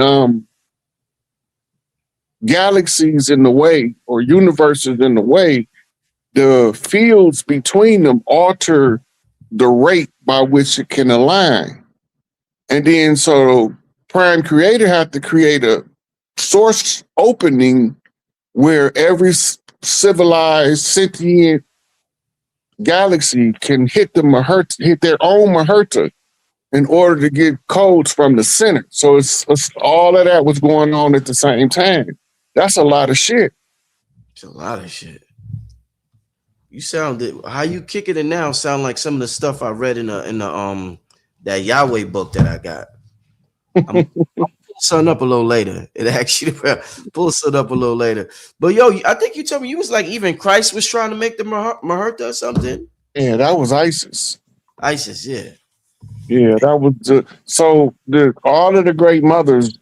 galaxies in the way or universes in the way, the fields between them alter the rate by which it can align. And then so Prime Creator had to create a source opening where every civilized sentient galaxy can hit the Maherta, hit their own Maherta in order to get codes from the center. So it's all of that was going on at the same time. That's a lot of shit. It's a lot of shit. You sounded how you kicking it now sound like some of the stuff I read in the that Yahweh book that I got. I'll pull something up a little later. It actually pull something up a little later. But yo, I think you told me you was like even Christ was trying to make the Maherta or something. Yeah, that was ISIS. ISIS, yeah. Yeah, that was all of the great mothers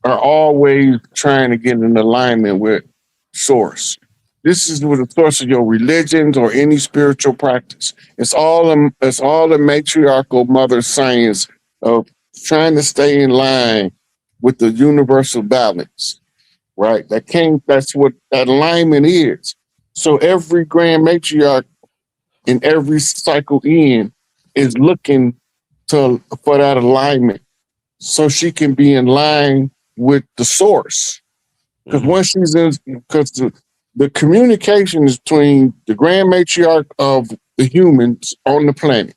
are always trying to get in alignment with source. This is the source of your religions or any spiritual practice. It's all the matriarchal mother science of trying to stay in line with the universal balance, right? That's what that alignment is. So every grand matriarch in every cycle in is looking for that alignment so she can be in line with the source. Because once she's in, because the communication is between the grand matriarch of the humans on the planet,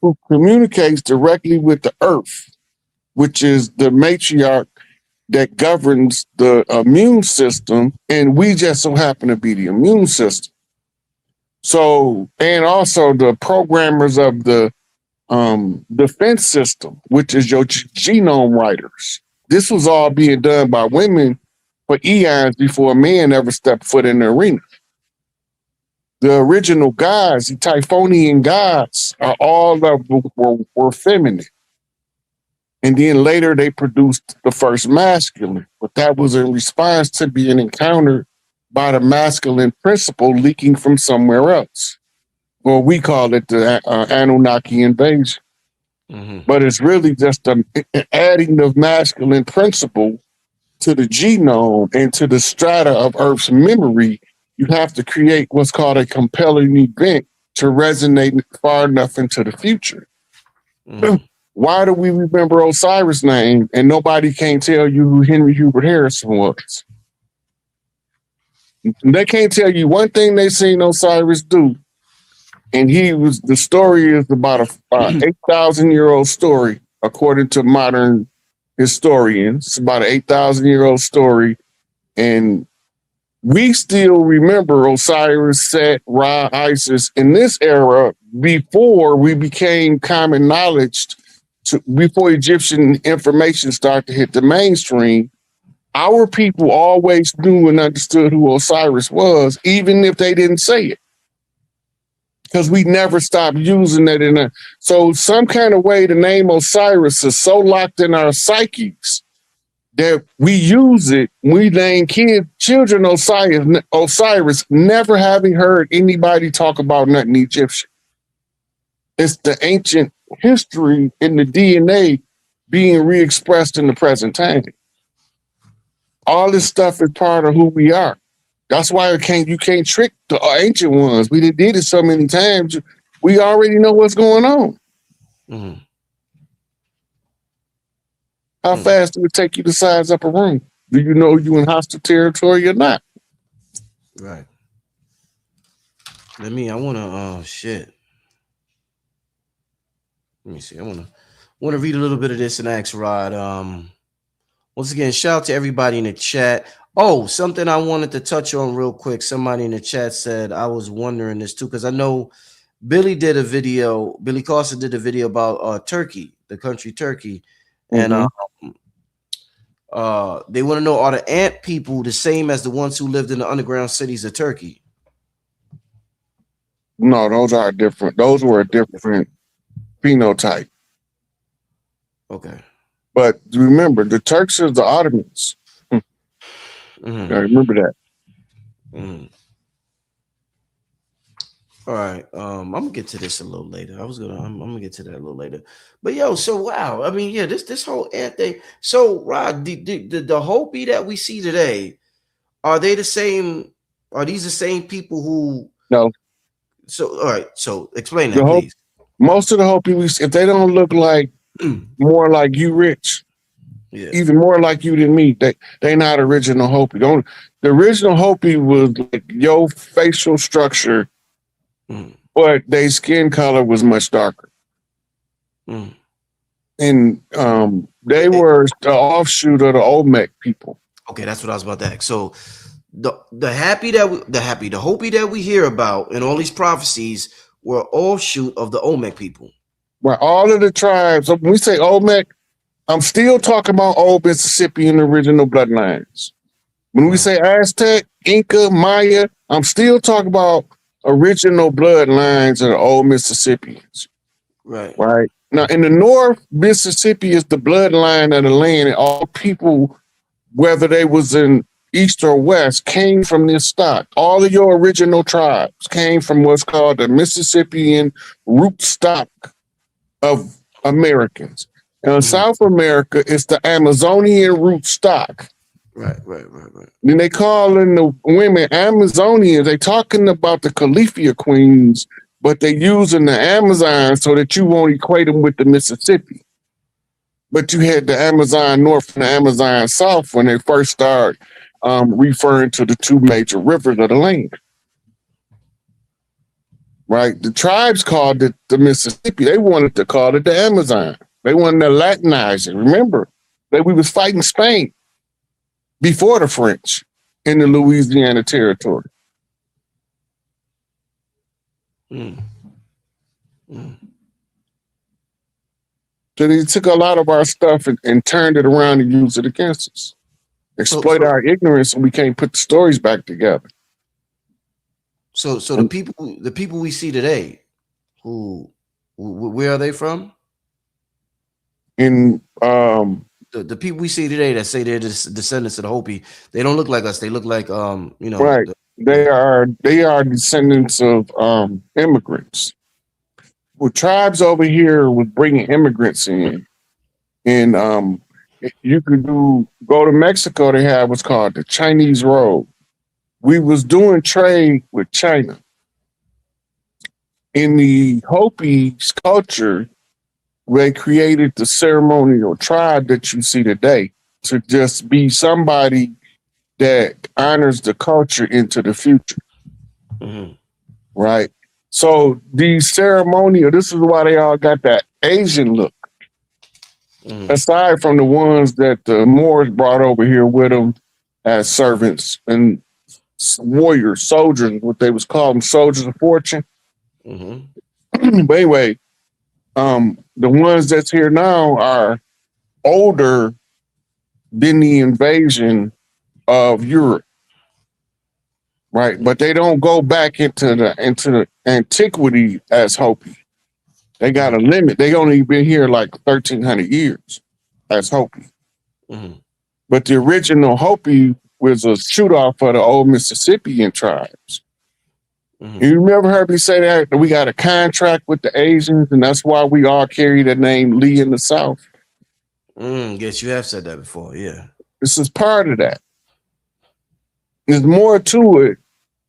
who communicates directly with the earth, which is the matriarch that governs the immune system, and we just so happen to be the immune system. So, and also the programmers of the defense system, which is your genome writers. This was all being done by women for eons before a man ever stepped foot in the arena. The original gods, the Typhonian gods, are all were feminine. And then later they produced the first masculine, but that was in response to being encountered by the masculine principle leaking from somewhere else. Well, we call it the Anunnaki invasion. But it's really just adding the masculine principle to the genome and to the strata of Earth's memory. You have to create what's called a compelling event to resonate far enough into the future. Why do we remember Osiris' name and nobody can't tell you who Henry Hubert Harrison was? They can't tell you one thing they seen Osiris do. And the story is about a 8,000-year-old story, according to modern historians. It's about an 8,000-year-old story. And we still remember Osiris, Set, Ra, Isis in this era before we became common knowledge, before Egyptian information started to hit the mainstream. Our people always knew and understood who Osiris was, even if they didn't say it. Because we never stopped using it so some kind of way the name Osiris is so locked in our psyches that we use it. We name children Osiris, never having heard anybody talk about nothing Egyptian. It's the ancient history in the DNA being re-expressed in the present time. All this stuff is part of who we are. That's why you can't trick the ancient ones. We did it so many times. We already know what's going on. How fast do it take you to size up a room? Do you know you in hostile territory or not? Right. I wanna shit. Let me see. I wanna read a little bit of this and ask Rod. Once again, shout out to everybody in the chat. Oh, something I wanted to touch on real quick. Somebody in the chat said, I was wondering this too, because I know Billy Carson did a video about Turkey, the country Turkey. And they want to know, are the ant people the same as the ones who lived in the underground cities of Turkey? No, those are different. Those were a different phenotype. Okay. But remember, the Turks are the Ottomans. I remember that. All right. I'm gonna get to this a little later. I'm gonna get to that a little later. But yo, so wow. I mean, yeah, this whole ant thing. So Rod, the Hopi that we see today, are they the same? Are these the same people who? No. So all right. So explain that, please. Most of the Hopi, if they don't look like more like you, Rich, even more like you than me, they not original Hopi. The original Hopi was like your facial structure, but their skin color was much darker. And they were the offshoot of the Olmec people. Okay, that's what I was about to ask. So the Hopi that we hear about in all these prophecies were offshoot of the Olmec people. Right, all of the tribes. When we say Olmec, I'm still talking about old Mississippi and original bloodlines. When we say Aztec, Inca, Maya, I'm still talking about original bloodlines of the old Mississippians. Right. Right. Now, in the North, Mississippi is the bloodline of the land, and all people, whether they was in east or west, came from this stock. All of your original tribes came from what's called the Mississippian root stock of Americans. And in South America, it's the Amazonian root stock. Right. Then they calling the women Amazonians. They talking about the Califia queens, but they using the Amazon so that you won't equate them with the Mississippi. But you had the Amazon North and the Amazon South when they first started referring to the two major rivers of the land. Right? The tribes called it the Mississippi. They wanted to call it the Amazon. They wanted to Latinize it. Remember that we was fighting Spain before the French in the Louisiana territory. So they took a lot of our stuff and turned it around and used it against us. Exploit our ignorance, and we can't put the stories back together. So the people we see today, where are they from? In the people we see today that say they're descendants of the Hopi, they don't look like us. They look like right. They are descendants of immigrants. Well, tribes over here was bringing immigrants in, and you could go to Mexico. They have what's called the Chinese Road. We was doing trade with China. In the Hopi culture, they created the ceremonial tribe that you see today to just be somebody that honors the culture into the future. Right? So these ceremonial, this is why they all got that Asian look. Aside from the ones that the Moors brought over here with them as servants and warriors, soldiers, what they was calling soldiers of fortune. But anyway, the ones that's here now are older than the invasion of Europe. Right, but they don't go back into the antiquity as Hopi. They got a limit. They only been here like 1,300 years as Hopi. But the original Hopi was a shoot off of the old Mississippian tribes. You never heard me say that we got a contract with the Asians, and that's why we all carry the name Lee in the South. Yes, you have said that before. Yeah, this is part of that. There's more to it,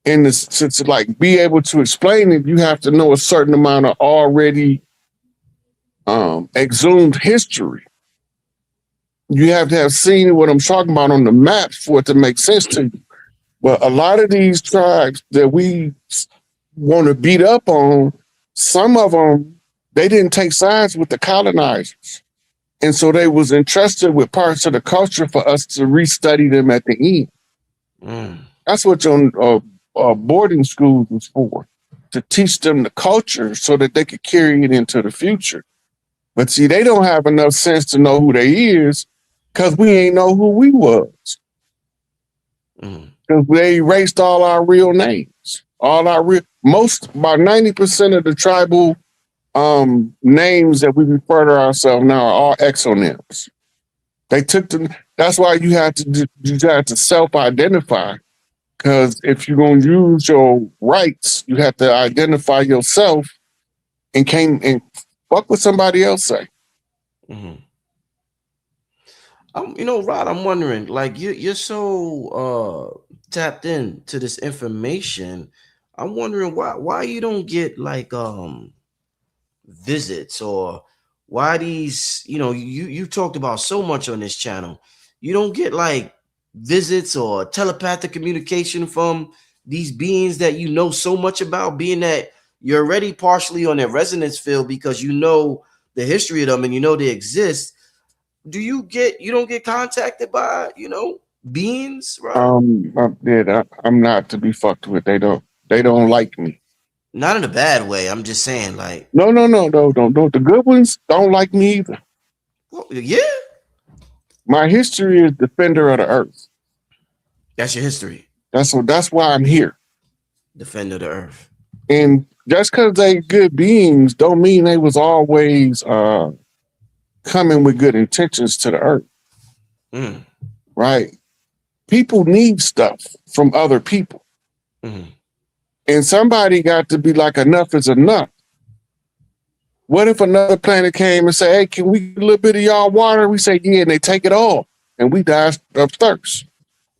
and to like be able to explain it, you have to know a certain amount of already exhumed history. You have to have seen what I'm talking about on the map for it to make sense to you. But a lot of these tribes that we want to beat up on, some of them, they didn't take sides with the colonizers. And so they was entrusted with parts of the culture for us to restudy them at the end. That's what your boarding schools was for, to teach them the culture so that they could carry it into the future. But see, they don't have enough sense to know who they is because we ain't know who we was. Because they erased all our real names. About 90% of the tribal names that we refer to ourselves now are all exonyms. They took them. That's why you have to self-identify. Because if you're going to use your rights, you have to identify yourself and fuck what somebody else say. Rod, I'm wondering, like you're so tapped into this information. I'm wondering why you don't get like visits, or why these, you talked about so much on this channel. You don't get like visits or telepathic communication from these beings that you know so much about, being that you're already partially on their resonance field because you know the history of them and you know they exist. You don't get contacted by beings, right? I'm not to be fucked with. They don't like me. Not in a bad way. I'm just saying, like, no. The good ones don't like me either. Well, yeah. My history is defender of the earth. That's your history. That's why I'm here. Defender of the earth. And just because they good beings don't mean they was always coming with good intentions to the earth. Right? People need stuff from other people. Mm-hmm. And somebody got to be like, enough is enough. What if another planet came and say, hey, can we get a little bit of y'all water? We say, yeah, and they take it all. And we die of thirst.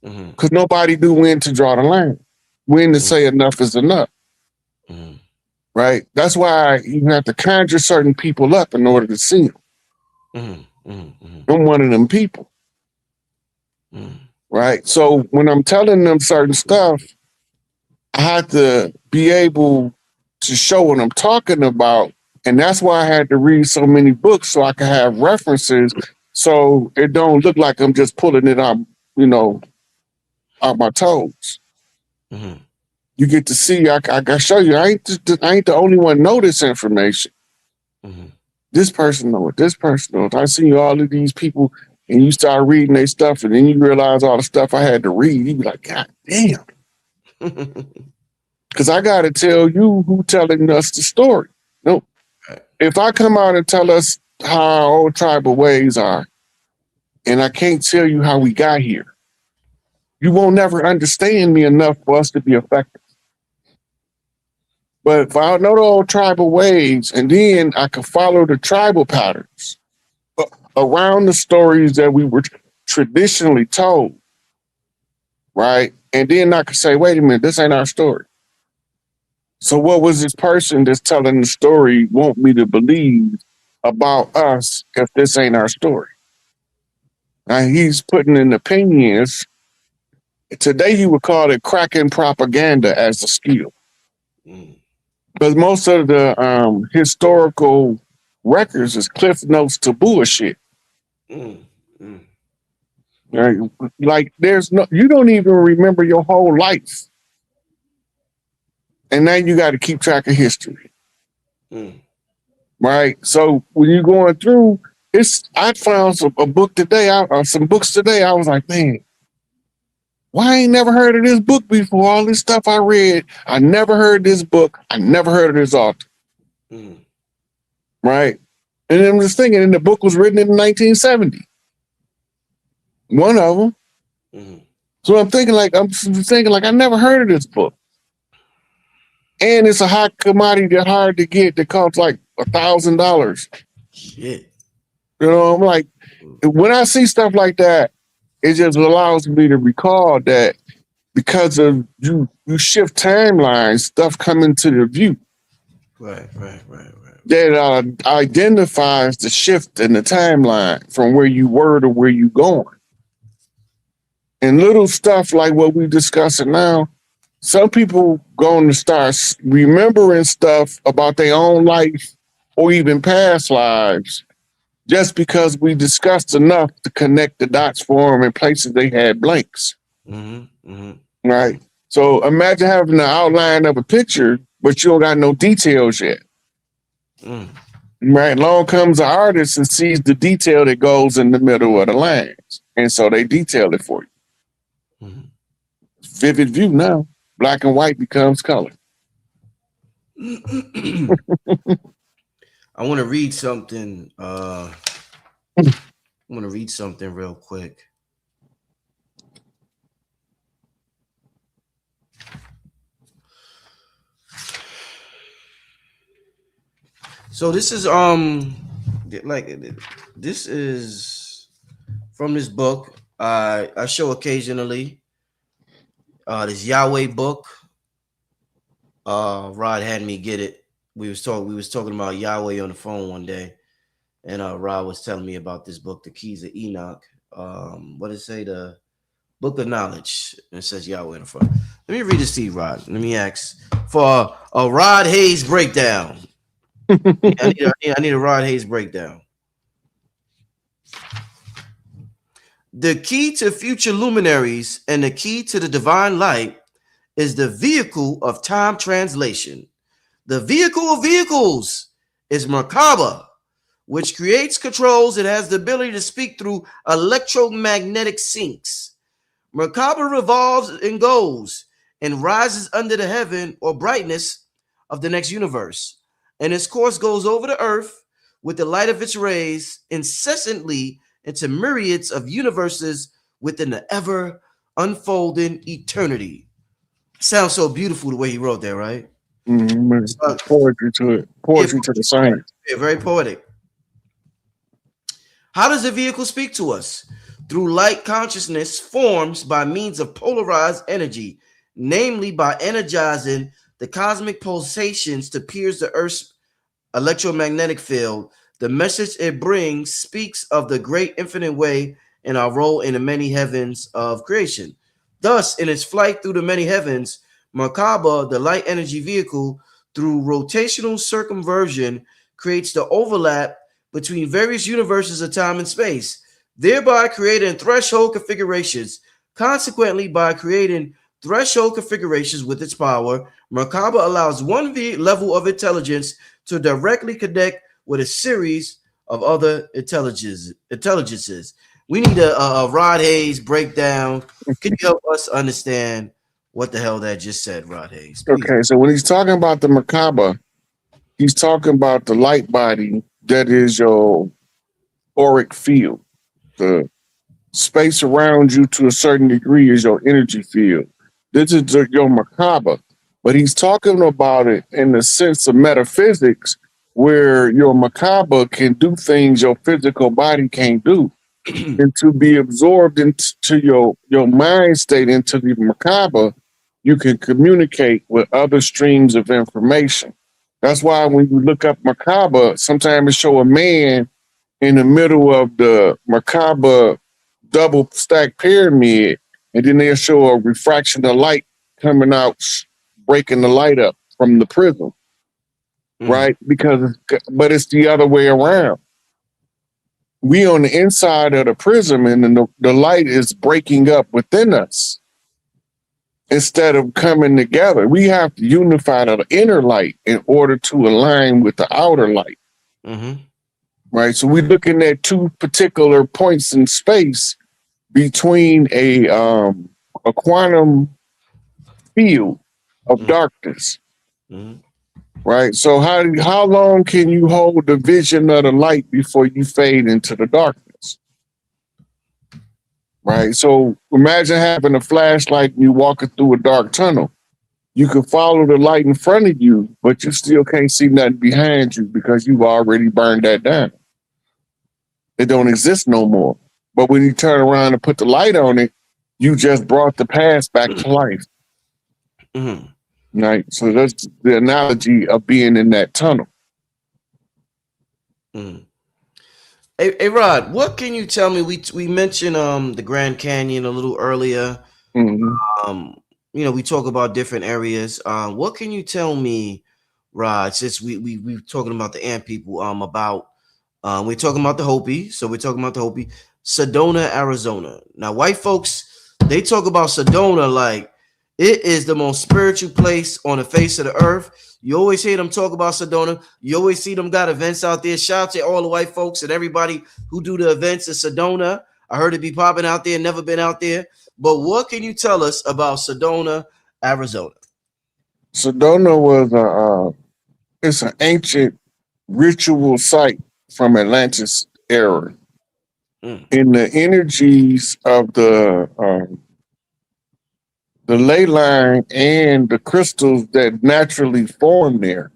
Mm-hmm. Because nobody knew when to draw the line, when to say enough is enough. Mm-hmm. Right? That's why you have to conjure certain people up in order to see them. Mm-hmm. Mm-hmm. I'm one of them people. Mm-hmm. Right? So when I'm telling them certain stuff, I have to be able to show what I'm talking about. And that's why I had to read so many books so I can have references so it don't look like I'm just pulling it out, out my toes. Mm-hmm. You get to see, I can show you, I ain't the only one know this information. Mm-hmm. This person know it, this person knows. I see all of these people and you start reading their stuff and then you realize all the stuff I had to read. You be like, God damn. Because I got to tell you who telling us the story. No, if I come out and tell us how our old tribal ways are, and I can't tell you how we got here, you won't never understand me enough for us to be effective. But if I know the old tribal ways, and then I can follow the tribal patterns around the stories that we were traditionally told, right? And then I can say, wait a minute, this ain't our story. So what was this person that's telling the story want me to believe about us if this ain't our story? Now he's putting in opinions. Today you would call it cracking propaganda as a skill. Because most of the historical records is cliff notes to bullshit. Right? Like you don't even remember your whole life. And now you got to keep track of history. Right? So when you're going through, I found some books today. I was like, man, why I ain't never heard of this book before? All this stuff I read, I never heard this book. I never heard of this author. Right? And I'm just thinking, and the book was written in 1970. One of them. So I'm thinking like, I never heard of this book. And it's a hot commodity that's hard to get that costs like $1,000. Shit. I'm like, when I see stuff like that, it just allows me to recall that because of you shift timelines, stuff come into the view. Right. That identifies the shift in the timeline from where you were to where you going. And little stuff like what we're discussing now, some people going to start remembering stuff about their own life or even past lives just because we discussed enough to connect the dots for them in places they had blanks. Right? So imagine having the outline of a picture, but you don't got no details yet. Right? Along comes an artist and sees the detail that goes in the middle of the lines. And so they detail it for you. Vivid view now. Black and white becomes color. I want to read something. I want to read something real quick. So this is this is from this book I show occasionally. This Yahweh book. Rod had me get it. We was talking about Yahweh on the phone one day, and Rod was telling me about this book, The Keys of Enoch. What does it say? The Book of Knowledge. And it says Yahweh in the front. Let me read this to you, Rod. Let me ask for a Rod Hayes breakdown. I need a Rod Hayes breakdown. The key to future luminaries and the key to the divine light is the vehicle of time translation. The vehicle of vehicles is Merkaba, which creates, controls, and has the ability to speak through electromagnetic sinks. Merkaba revolves and goes and rises under the heaven or brightness of the next universe, and its course goes over the earth with the light of its rays incessantly into myriads of universes within the ever unfolding eternity. Sounds so beautiful the way he wrote that, right? Poetry to it. Yeah, Poetry to the science. yeah, very poetic. How does a vehicle speak to us? Through light consciousness forms by means of polarized energy, namely by energizing the cosmic pulsations to pierce the Earth's electromagnetic field. The message it brings speaks of the great infinite way and our role in the many heavens of creation. Thus, in its flight through the many heavens, Merkaba, the light energy vehicle, through rotational circumversion, creates the overlap between various universes of time and space, thereby creating threshold configurations. Consequently, by creating threshold configurations with its power, Merkaba allows one level of intelligence to directly connect with a series of other intelligences. We need a Rod Hayes breakdown. Can you help us understand what the hell that just said, Rod Hayes? Please. Okay, so when he's talking about the Merkaba, he's talking about the light body that is your auric field. The space around you to a certain degree is your energy field. This is your Merkaba, but he's talking about it in the sense of metaphysics, where your Merkaba can do things your physical body can't do. And to be absorbed into your mind state, into the Merkaba, you can communicate with other streams of information. That's why when you look up Merkaba, sometimes it show a man in the middle of the Merkaba double stack pyramid, and then they'll show a refraction of light coming out, breaking the light up from the prism, right? But it's the other way around. We on the inside of the prism, and the light is breaking up within us instead of coming together. We have to unify the inner light in order to align with the outer light. Right. So we're looking at two particular points in space between a quantum field of darkness. Right. So how long can you hold the vision of the light before you fade into the darkness? Right. So imagine having a flashlight and you walking through a dark tunnel. You can follow the light in front of you, but you still can't see nothing behind you because you've already burned that down. It don't exist no more. But when you turn around and put the light on it, you just brought the past back to life. Right. So that's the analogy of being in that tunnel. Hey, Rod, what can you tell me? We mentioned the Grand Canyon a little earlier. You know, we talk about different areas. What can you tell me, Rod? Since we talking about the ant people, about we're talking about the Hopi, so we're talking about the Hopi, Sedona, Arizona. Now, white folks, they talk about Sedona like it is the most spiritual place on the face of the earth. You always hear them talk about Sedona. You always see them got events out there. Shout out to all the white folks and everybody who do the events in Sedona. I heard it be popping out there, never been out there. But what can you tell us about Sedona, Arizona? Sedona was it's an ancient ritual site from Atlantis era. In the energies of the ley line and the crystals that naturally form there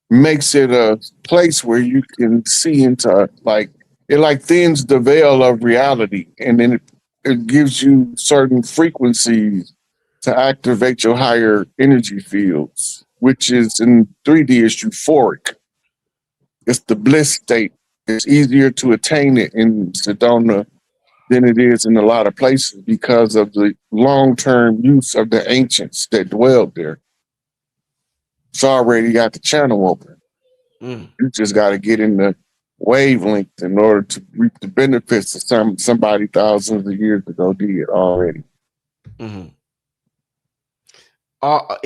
makes it a place where you can see into it like thins the veil of reality, and then it gives you certain frequencies to activate your higher energy fields, which is in 3D is euphoric. It's the bliss state. It's easier to attain it in Sedona than it is in a lot of places because of the long-term use of the ancients that dwelled there. It's already got the channel open. You just got to get in the wavelength in order to reap the benefits of somebody thousands of years ago did already. Are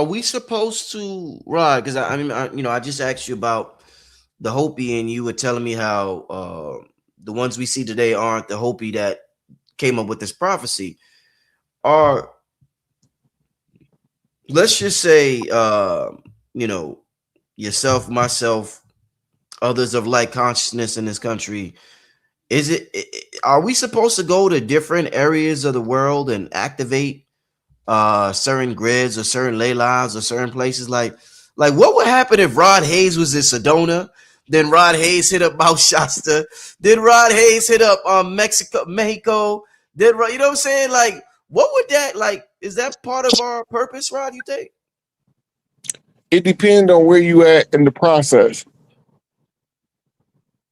we supposed to, Rod? Because I just asked you about the Hopi, and you were telling me how the ones we see today aren't the Hopi that came up with this prophecy. Let's just say, yourself, myself, others of like consciousness in this country, Are we supposed to go to different areas of the world and activate certain grids or certain ley lines or certain places? Like what would happen if Rod Hayes was in Sedona? Then Rod Hayes hit up Mount Shasta. Then Rod Hayes hit up Mexico. Then you know what I'm saying? Like, what would that like? Is that part of our purpose, Rod? You think? It depends on where you at in the process.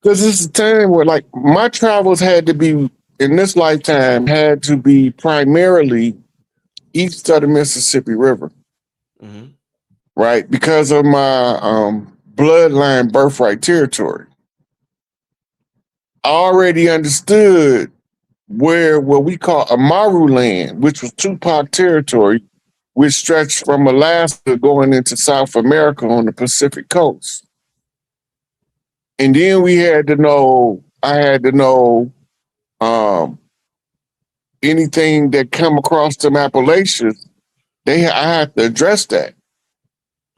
Because this is a time where, like, my travels had to be in this lifetime had to be primarily east of the Mississippi River, Mm-hmm. right? Because of my bloodline birthright territory. I already understood where what we call Amaru land, which was Tupac territory, which stretched from Alaska going into South America on the Pacific coast. And then I had to know um, anything that come across them Appalachians, I had to address that,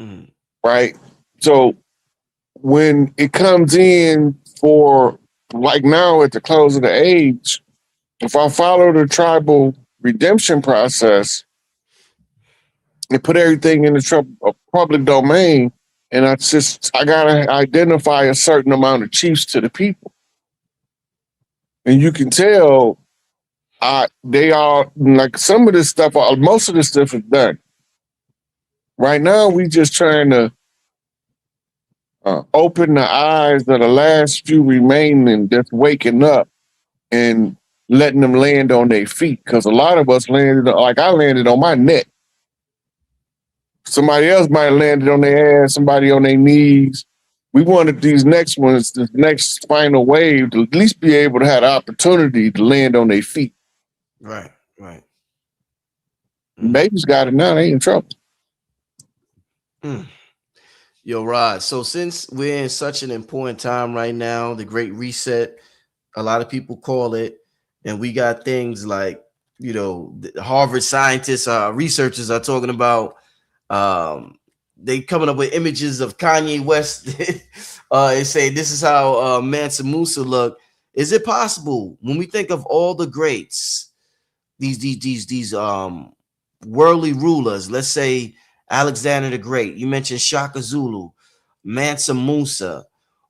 Mm-hmm. right? So when it comes in for like now at the close of the age, if I follow the tribal redemption process and put everything in the public domain, and I gotta identify a certain amount of chiefs to the people, and you can tell they are like some of this stuff. Most of this stuff is done right now. We just trying to open the eyes of the last few remaining that's waking up and letting them land on their feet. Because a lot of us landed, like I landed on my neck. Somebody else might have landed on their ass, somebody on their knees. We wanted these next ones, this next final wave, to at least be able to have the opportunity to land on their feet. Right, right. Babies got it now, they in trouble. Mm. Yo, Rod. So since we're in such an important time right now, the Great Reset, a lot of people call it, and we got things like, you know, the Harvard scientists, researchers are talking about. They coming up with images of Kanye West and say this is how Mansa Musa look. Is it possible when we think of all the greats, these worldly rulers, let's say Alexander the Great, you mentioned Shaka Zulu, Mansa Musa,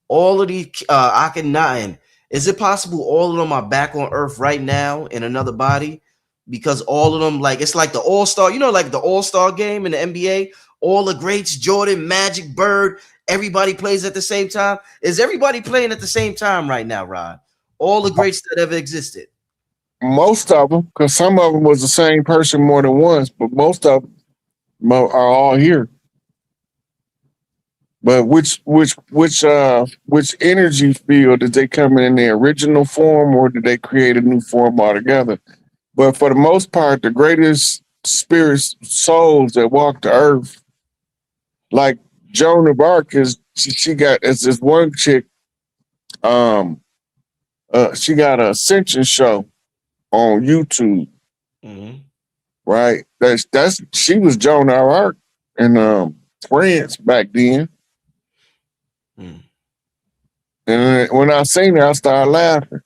all of these Akhenaten, is it possible all of them are back on Earth right now in another body? Because all of them, like it's like the all-star, you know, like the all-star game in the NBA, all the greats, Jordan, Magic, Bird, everybody plays at the same time. Is everybody playing at the same time right now, Rod? All the greats that ever existed. Most of them, because some of them was the same person more than once, but most of them are all here. But which energy field did they come in their original form, or did they create a new form altogether? But for the most part, the greatest spirits, souls that walk the earth, like Joan of Arc, she got as this one chick. She got an Ascension show on YouTube, Mm-hmm. right? That's she was Joan of Arc in France back then. Mm. And when I seen her, I started laughing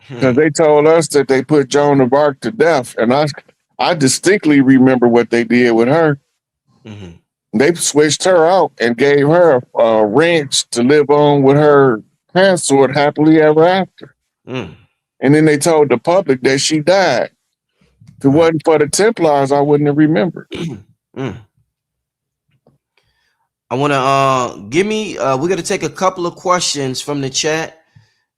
because they told us that they put Joan of Arc to death, and I distinctly remember what they did with her. Mm-hmm. They switched her out and gave her a ranch to live on with her consort happily ever after. Mm. And then they told the public that she died. If it wasn't for the Templars, I wouldn't have remembered. Mm. I want to give me we're going to take a couple of questions from the chat.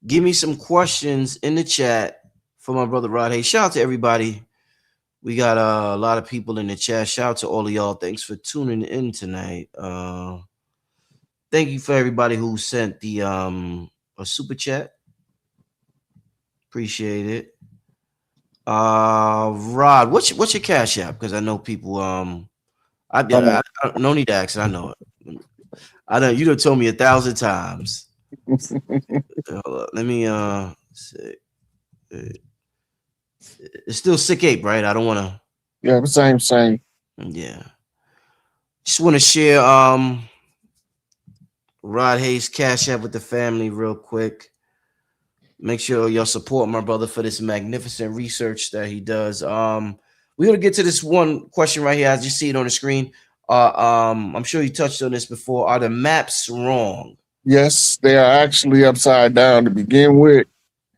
Give me some questions in the chat for my brother Rod. Hey, shout out to everybody. We got a lot of people in the chat. Shout out to all of y'all. Thanks for tuning in tonight. Thank you for everybody who sent the a super chat. Appreciate it. Rod, what's your cash app? Because I know people I no need to ask it. I know it. I know you done told me 1,000 times. Let me see. It's still Sick Ape, right? I don't want to. Yeah, same. Yeah. Just want to share Rod Hayes cash app with the family real quick. Make sure y'all support my brother for this magnificent research that he does. We're gonna get to this one question right here. I just see it on the screen. I'm sure you touched on this before. Are the maps wrong? Yes, they are actually upside down to begin with,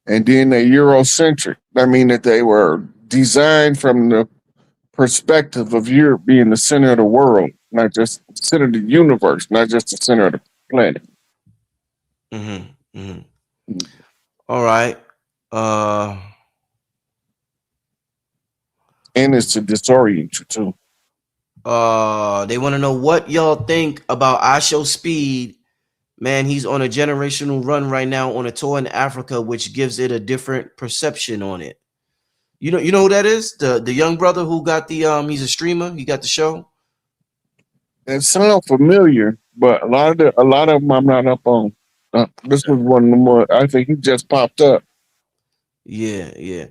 and then they're Eurocentric. I mean that they were designed from the perspective of Europe being the center of the world, not just the center of the universe, not just the center of the planet. Mm-hmm. Mm-hmm. All right. Uh, And it's to disorient you too. they want to know what y'all think about I Show Speed. Man, he's on a generational run right now on a tour in Africa, which gives it a different perception on it. You know who that is? The young brother who got the he's a streamer. He got the show. It sounds familiar, but a lot of them I'm not up on. This was one of the more. I think he just popped up. Yeah, yeah.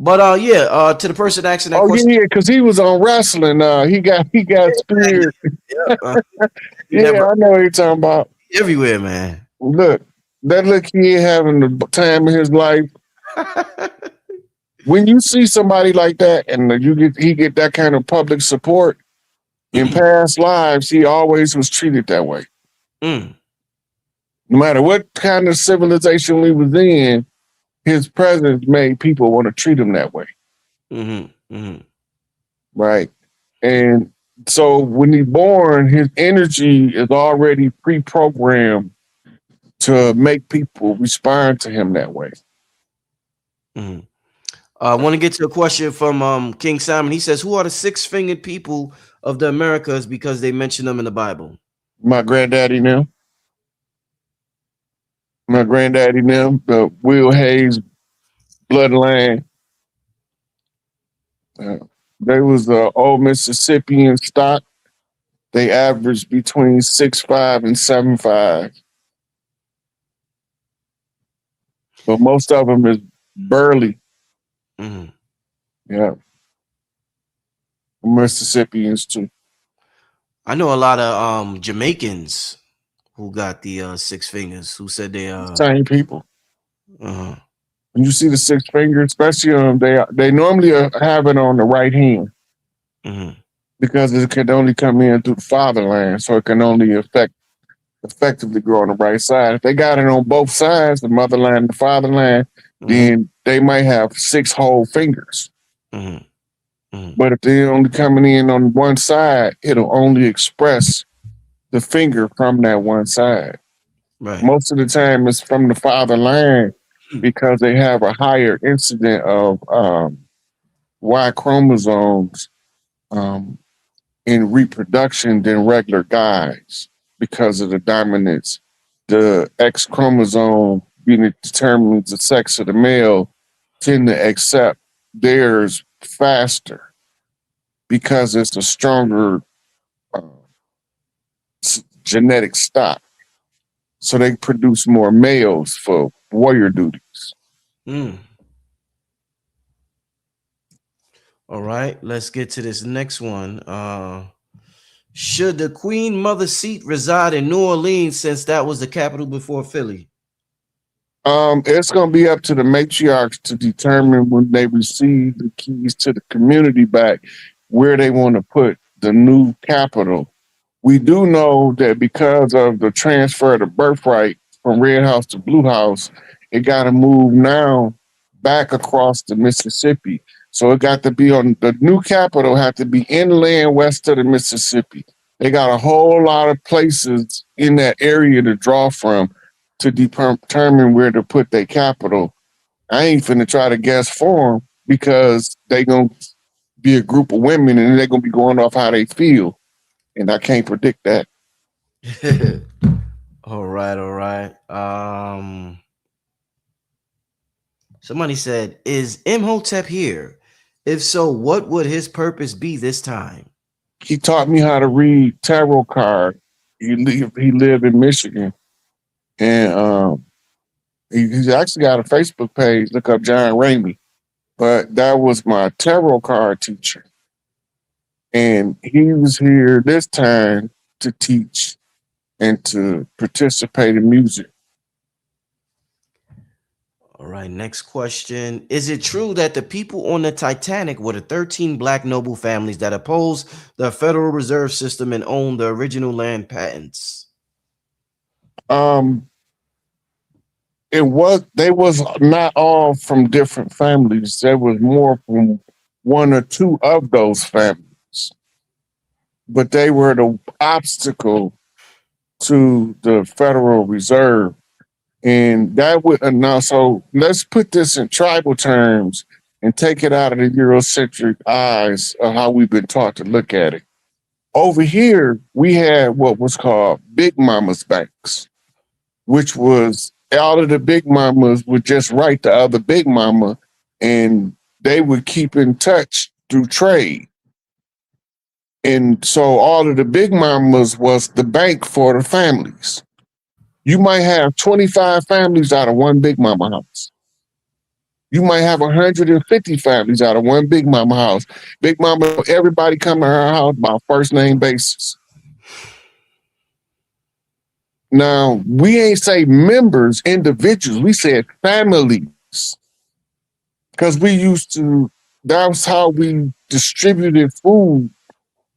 But yeah, to the person asking that Oh question, yeah, because he was on wrestling. He got speared. yeah, he Yeah, never I know what you're talking about. everywhere, man. Look, that look he ain't having the time of his life. When you see somebody like that, and he get that kind of public support in past lives, he always was treated that way. Mm, No matter what kind of civilization we was in, his presence made people want to treat him that way, mm-hmm, mm-hmm. right? And so when he's born, his energy is already pre-programmed to make people respond to him that way. Mm-hmm. I want to get to a question from King Simon. He says, "Who are the six-fingered people of the Americas because they mention them in the Bible?" My granddaddy now, the Will Hayes bloodline. Uh, they was old Mississippian stock. They averaged between 6'5" and 7'5", but most of them is burly. Mm-hmm. Yeah, Mississippians too. I know a lot of Jamaicans who got the six fingers who said they Same people. uh When you see the six fingers, especially they normally have it on the right hand mm-hmm. because it can only come in through the fatherland, so it can only effectively grow on the right side. If they got it on both sides, the motherland and the fatherland, then they might have six whole fingers. Mm-hmm. Mm-hmm. But if they're only coming in on one side, it'll only express the finger from that one side. Right. Most of the time, it's from the fatherland because they have a higher incident of Y chromosomes in reproduction than regular guys because of the dominance. The X chromosome, being it determines the sex of the male, tend to accept theirs faster because it's a stronger genetic stock. So they produce more males for warrior duties. Mm. All right, let's get to this next one. Should the Queen Mother seat reside in New Orleans since that was the capital before Philly? It's going to be up to the matriarchs to determine when they receive the keys to the community back where they want to put the new capital. We do know that because of the transfer of the birthright from Red House to Blue House, it got to move now back across the Mississippi. So it got to be on the new capital, had to be inland west of the Mississippi. They got a whole lot of places in that area to draw from to determine where to put their capital. I ain't finna try to guess for them because they gonna be a group of women and they're gonna be going off how they feel, and I can't predict that. All right, all right. Somebody said, "Is Imhotep here? If so, what would his purpose be this time?" He taught me how to read tarot card. He lived in Michigan, and he's actually got a Facebook page. Look up John Ramey. But that was my tarot card teacher, and he was here this time to teach and to participate in music. All right, next question. Is it true that the people on the Titanic were the 13 black noble families that opposed the Federal Reserve System and owned the original land patents? Um, they was not all from different families. There was more from one or two of those families, but they were the obstacle to the Federal Reserve. And that would now, so let's put this in tribal terms and take it out of the Eurocentric eyes of how we've been taught to look at it. Over here, we had what was called Big Mama's banks, which was all of the Big Mamas would just write the other Big Mama and they would keep in touch through trade. And so all of the Big Mamas was the bank for the families. You might have 25 families out of one Big Mama house. You might have 150 families out of one Big Mama house. Big Mama, everybody come to her house by first name basis. Now, we ain't say members, individuals, we said families. Because we used to, that's how we distributed food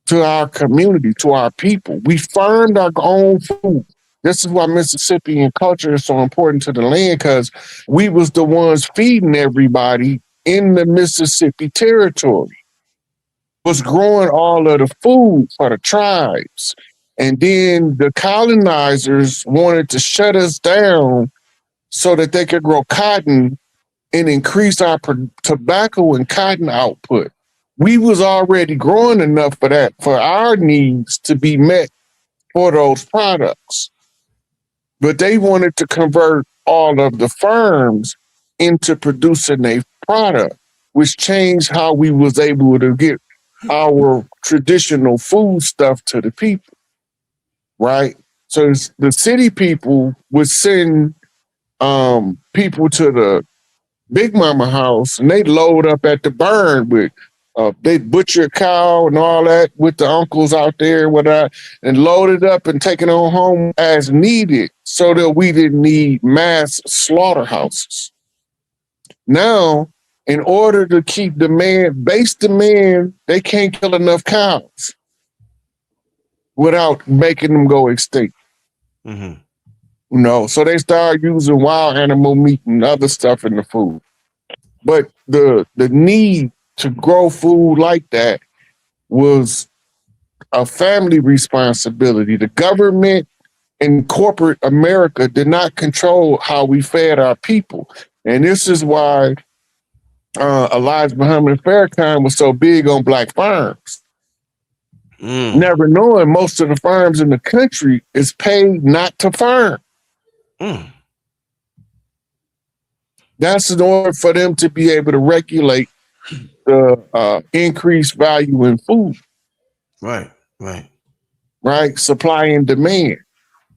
to our community, to our people. We farmed our own food. This is why Mississippian culture is so important to the land, because we was the ones feeding everybody in the Mississippi territory, was growing all of the food for the tribes. And then the colonizers wanted to shut us down so that they could grow cotton and increase our tobacco and cotton output. We was already growing enough for that, for our needs to be met for those products. But they wanted to convert all of the firms into producing a product, which changed how we was able to get our traditional food stuff to the people, right? So the city people would send people to the Big Mama house and they'd load up at the barn with they'd butcher a cow and all that with the uncles out there and load it up and take it on home as needed so that we didn't need mass slaughterhouses. Now, in order to keep base demand, they can't kill enough cows without making them go extinct. Mm-hmm. So they start using wild animal meat and other stuff in the food. But the need to grow food like that was a family responsibility. The government and corporate America did not control how we fed our people. And this is why Elijah Muhammad Farrakhan was so big on black farms. Never knowing most of the farms in the country is paid not to farm. That's in order for them to be able to regulate the increased value in food. Right. Supply and demand.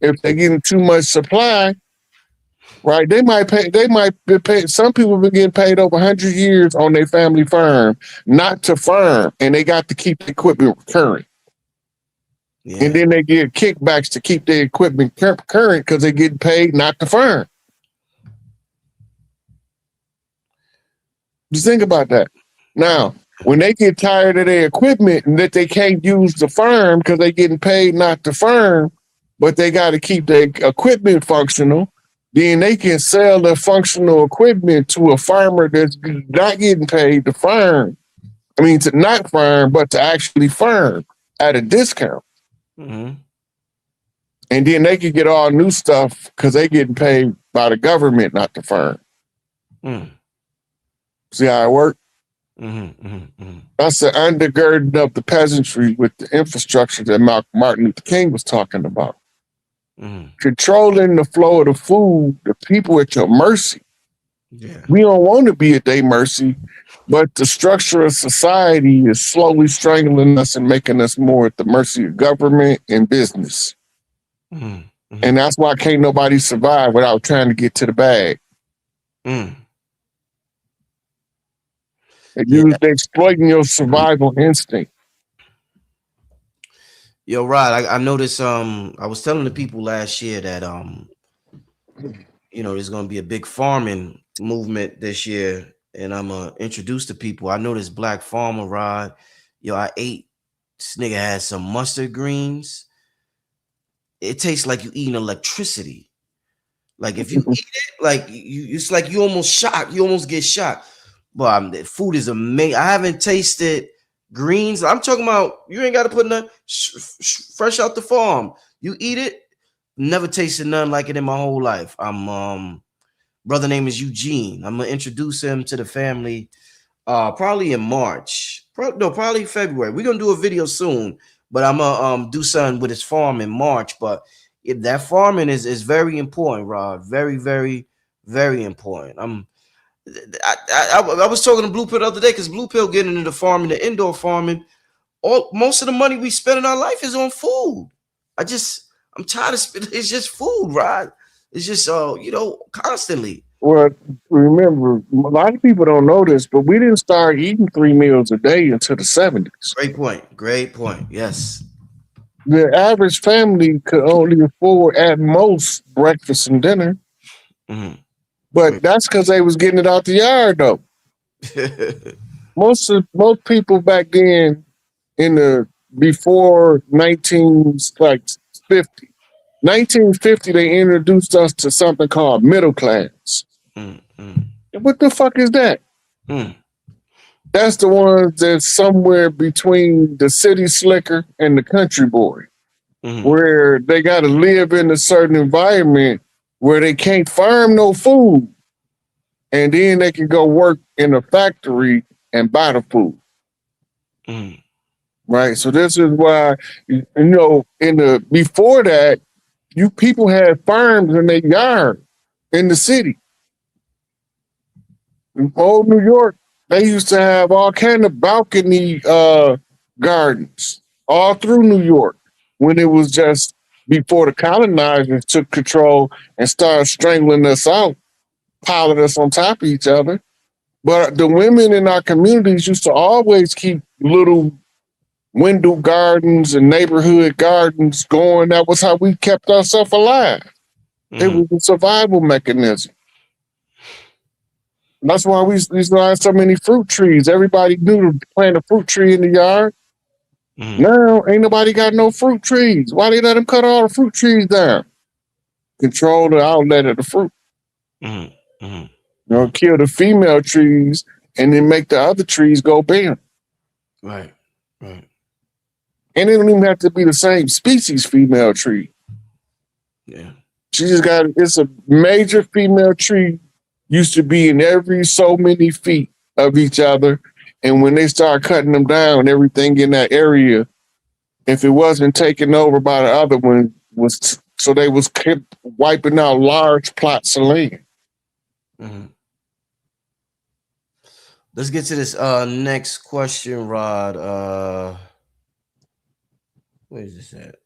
If they're getting too much supply, right, they might be paid. Some people have been getting paid over 100 years on their family farm, not to farm, and they got to keep the equipment current. Yeah. And then they get kickbacks to keep their equipment current because they're getting paid not to farm. Just think about that. Now, when they get tired of their equipment and that they can't use the farm because they're getting paid not to farm, but they got to keep their equipment functional, then they can sell their functional equipment to a farmer that's not getting paid to farm. I mean, to not farm, but to actually farm at a discount. Mm-hmm. And then they can get all new stuff because they're getting paid by the government not to farm. See how it works? That's the undergirding of the peasantry with the infrastructure that Martin Luther King was talking about. Controlling the flow of the food, the people at your mercy. Yeah. We don't want to be at their mercy, but the structure of society is slowly strangling us and making us more at the mercy of government and business. And that's why can't nobody survive without trying to get to the bag. They're exploiting your survival instinct. Yo, Rod, I noticed. I was telling the people last year that there's going to be a big farming movement this year, and I'm introduced to people. I know this Black Farmer Rod. Yo, I ate. This nigga had some mustard greens. It tastes like you eating electricity. Like if you eat it, like it's like you almost shocked. You almost get shocked. But the food is amazing. I haven't tasted greens. I'm talking about you ain't got to put nothing fresh out the farm. You eat it. Never tasted nothing like it in my whole life. I'm brother name is Eugene. I'm gonna introduce him to the family probably in March. Probably February. We're gonna do a video soon, but I'm gonna do something with his farm in March. But that farming is very important, Rod. Very, very, very important. I was talking to Blue Pill the other day because Blue Pill getting into the farming, the indoor farming. Most of the money we spend in our life is on food. I'm tired of spending. It's just food, Rod. It's just constantly. Well, remember, a lot of people don't know this, but we didn't start eating 3 meals a day until the 70s. Great point. Great point. Yes. The average family could only afford at most breakfast and dinner. Mm-hmm. But that's because they was getting it out the yard, though. Most people back then, in the before 1950, they introduced us to something called middle class. Mm-hmm. What the fuck is that? That's the ones that's somewhere between the city slicker and the country boy, where they got to live in a certain environment where they can't farm no food, and then they can go work in a factory and buy the food. Right. So this is why, before that, people had farms in their yard in the city. In old New York, they used to have all kind of balcony gardens all through New York when it was just before the colonizers took control and started strangling us out, piling us on top of each other. But the women in our communities used to always keep little window gardens and neighborhood gardens going. That was how we kept ourselves alive. It was a survival mechanism. That's why we had so many fruit trees. Everybody knew to plant a fruit tree in the yard. Now, ain't nobody got no fruit trees. Why they let them cut all the fruit trees down? Control the outlet of the fruit. Kill the female trees and then make the other trees go bare. Right. And it don't even have to be the same species female tree. Yeah. It's a major female tree, used to be in every so many feet of each other. And when they start cutting them down, everything in that area, if it wasn't taken over by the other one, they was kept wiping out large plots of land. Let's get to this next question, Rod. Where is this at?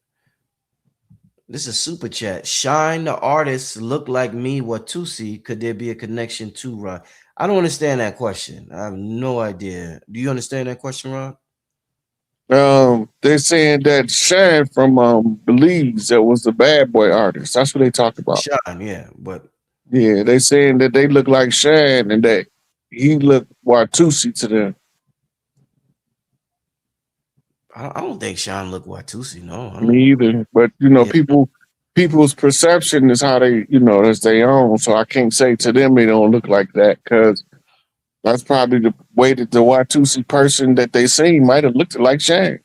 This is a super chat. Shine the artists look like me, Watusi. Could there be a connection to Rod? I don't understand that question. I have no idea. Do you understand that question, Rod? They're saying that Shine from Belize, that was the bad boy artist. That's what they talk about. Shine, yeah, but yeah, they saying that they look like Shine and that he looked Watusi to them. I don't think Shine looked Watusi. No, me either. But people's perception is how they, as they own. So I can't say to them they don't look like that, because that's probably the way that the Watusi person that they seen might have looked like Shane.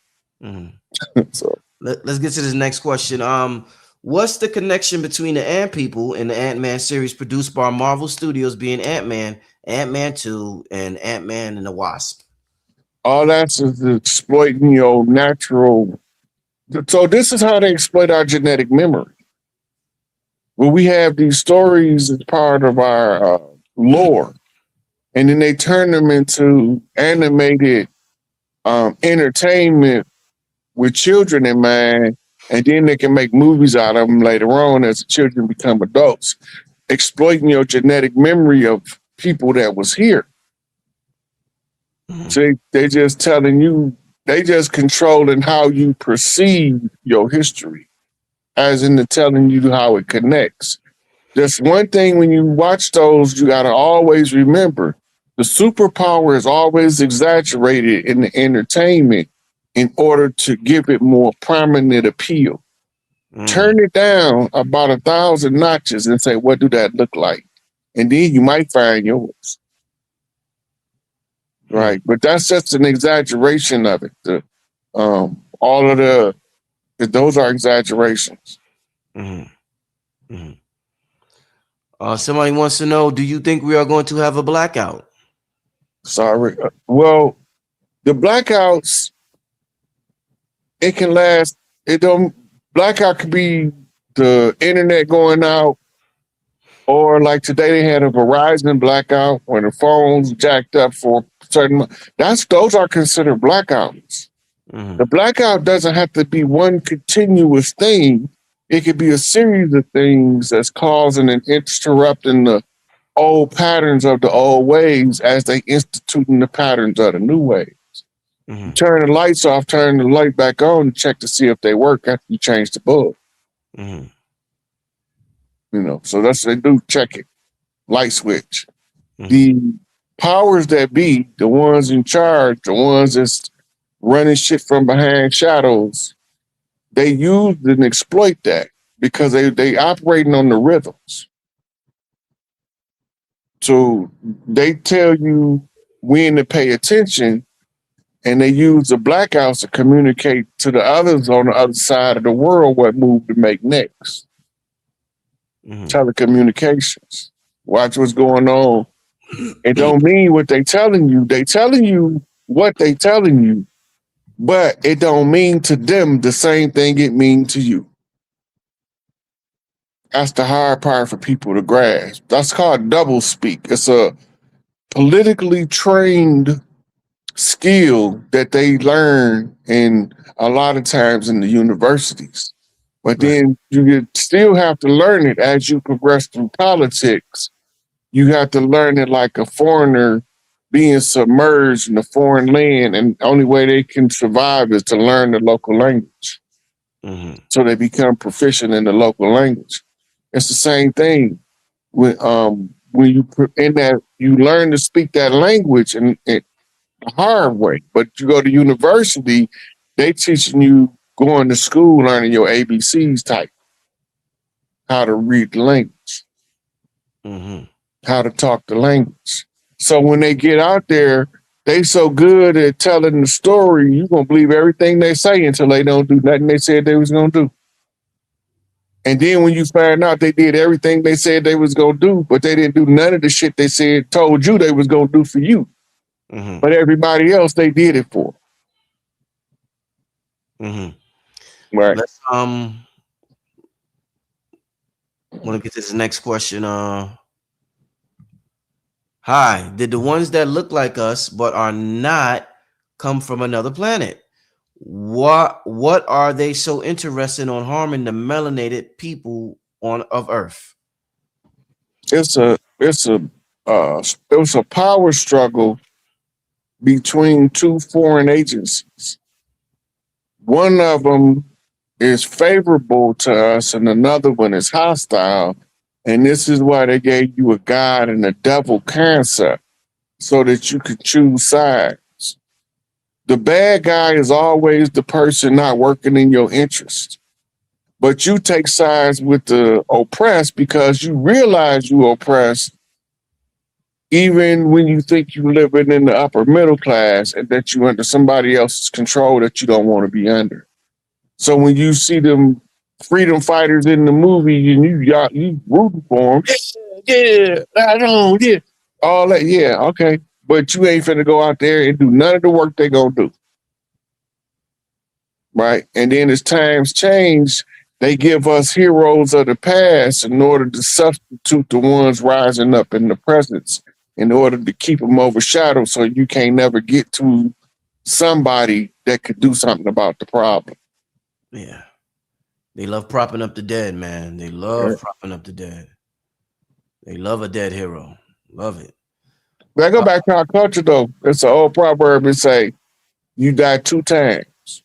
So let's get to this next question. What's the connection between the Ant people and the Ant-Man series produced by Marvel Studios, being Ant-Man, Ant-Man 2, and Ant-Man and the Wasp? All that's is exploiting your natural. So this is how they exploit our genetic memory. Well, we have these stories as part of our lore, and then they turn them into animated entertainment with children in mind, and then they can make movies out of them later on as the children become adults, exploiting your genetic memory of people that was here. So they just telling you, they just controlling how you perceive your history, as in the telling you how it connects. Just one thing when you watch those, you got to always remember the superpower is always exaggerated in the entertainment in order to give it more prominent appeal. Turn it down about 1,000 notches and say, what do that look like? And then you might find yours. Right. But that's just an exaggeration of it. All of those are exaggerations. Somebody wants to know, do you think we are going to have a blackout? Sorry. Well, the blackouts, it can last. Blackout could be the internet going out, or like today they had a Verizon blackout when the phones jacked up for certain. Those are considered blackouts. The blackout doesn't have to be one continuous thing. It could be a series of things that's causing and interrupting the old patterns of the old ways as they instituting the patterns of the new ways. You turn the lights off, turn the light back on, check to see if they work after you change the bulb. So that's they do check it. Light switch. The powers that be, the ones in charge, the ones that's running shit from behind shadows, they use and exploit that because they operating on the rhythms. So they tell you when to pay attention, and they use the blackouts to communicate to the others on the other side of the world what move to make next. Telecommunications. Watch what's going on. It don't mean what they telling you. They telling you what they telling you, but it don't mean to them the same thing it mean to you. That's the hard part for people to grasp. That's called double speak. It's a politically trained skill that they learn in a lot of times in the universities. But then you still have to learn it as you progress through politics. You have to learn it like a foreigner being submerged in a foreign land, and the only way they can survive is to learn the local language. So they become proficient in the local language. It's the same thing when you in that you learn to speak that language and the hard way. But you go to university, they teaching you going to school, learning your ABCs type, how to read the language, how to talk the language. So when they get out there, they so good at telling the story, you're going to believe everything they say until they don't do nothing they said they was going to do. And then when you find out they did everything they said they was going to do, but they didn't do none of the shit they told you they was going to do for you. But everybody else, they did it for. Right. Let's want to get to this next question. Hi, did the ones that look like us but are not come from another planet? What are they so interested on harming the melanated people of Earth? It was a power struggle between two foreign agencies. One of them is favorable to us and another one is hostile. And this is why they gave you a God and a devil concept so that you could choose sides. The bad guy is always the person not working in your interest. But you take sides with the oppressed because you realize you oppressed even when you think you're living in the upper middle class and that you're under somebody else's control that you don't want to be under. So when you see them freedom fighters in the movie and you rooting for them, all that, okay. But you ain't finna go out there and do none of the work they gonna do. Right? And then as times change, they give us heroes of the past in order to substitute the ones rising up in the presence in order to keep them overshadowed so you can't never get to somebody that could do something about the problem. Yeah. They love propping up the dead, man. They love propping up the dead. They love a dead hero. Love it. But I go back to our culture, though. It's an old proverb that say, you die 2 times.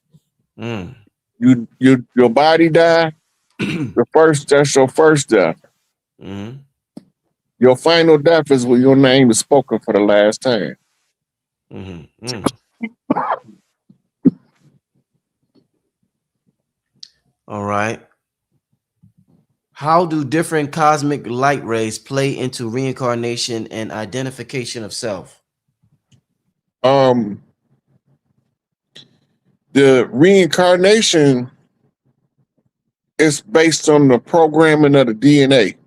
Your body die, that's your first death. Mm-hmm. Your final death is when your name is spoken for the last time. Mm-hmm. Mm. All right. How do different cosmic light rays play into reincarnation and identification of self? Um, the reincarnation is based on the programming of the DNA.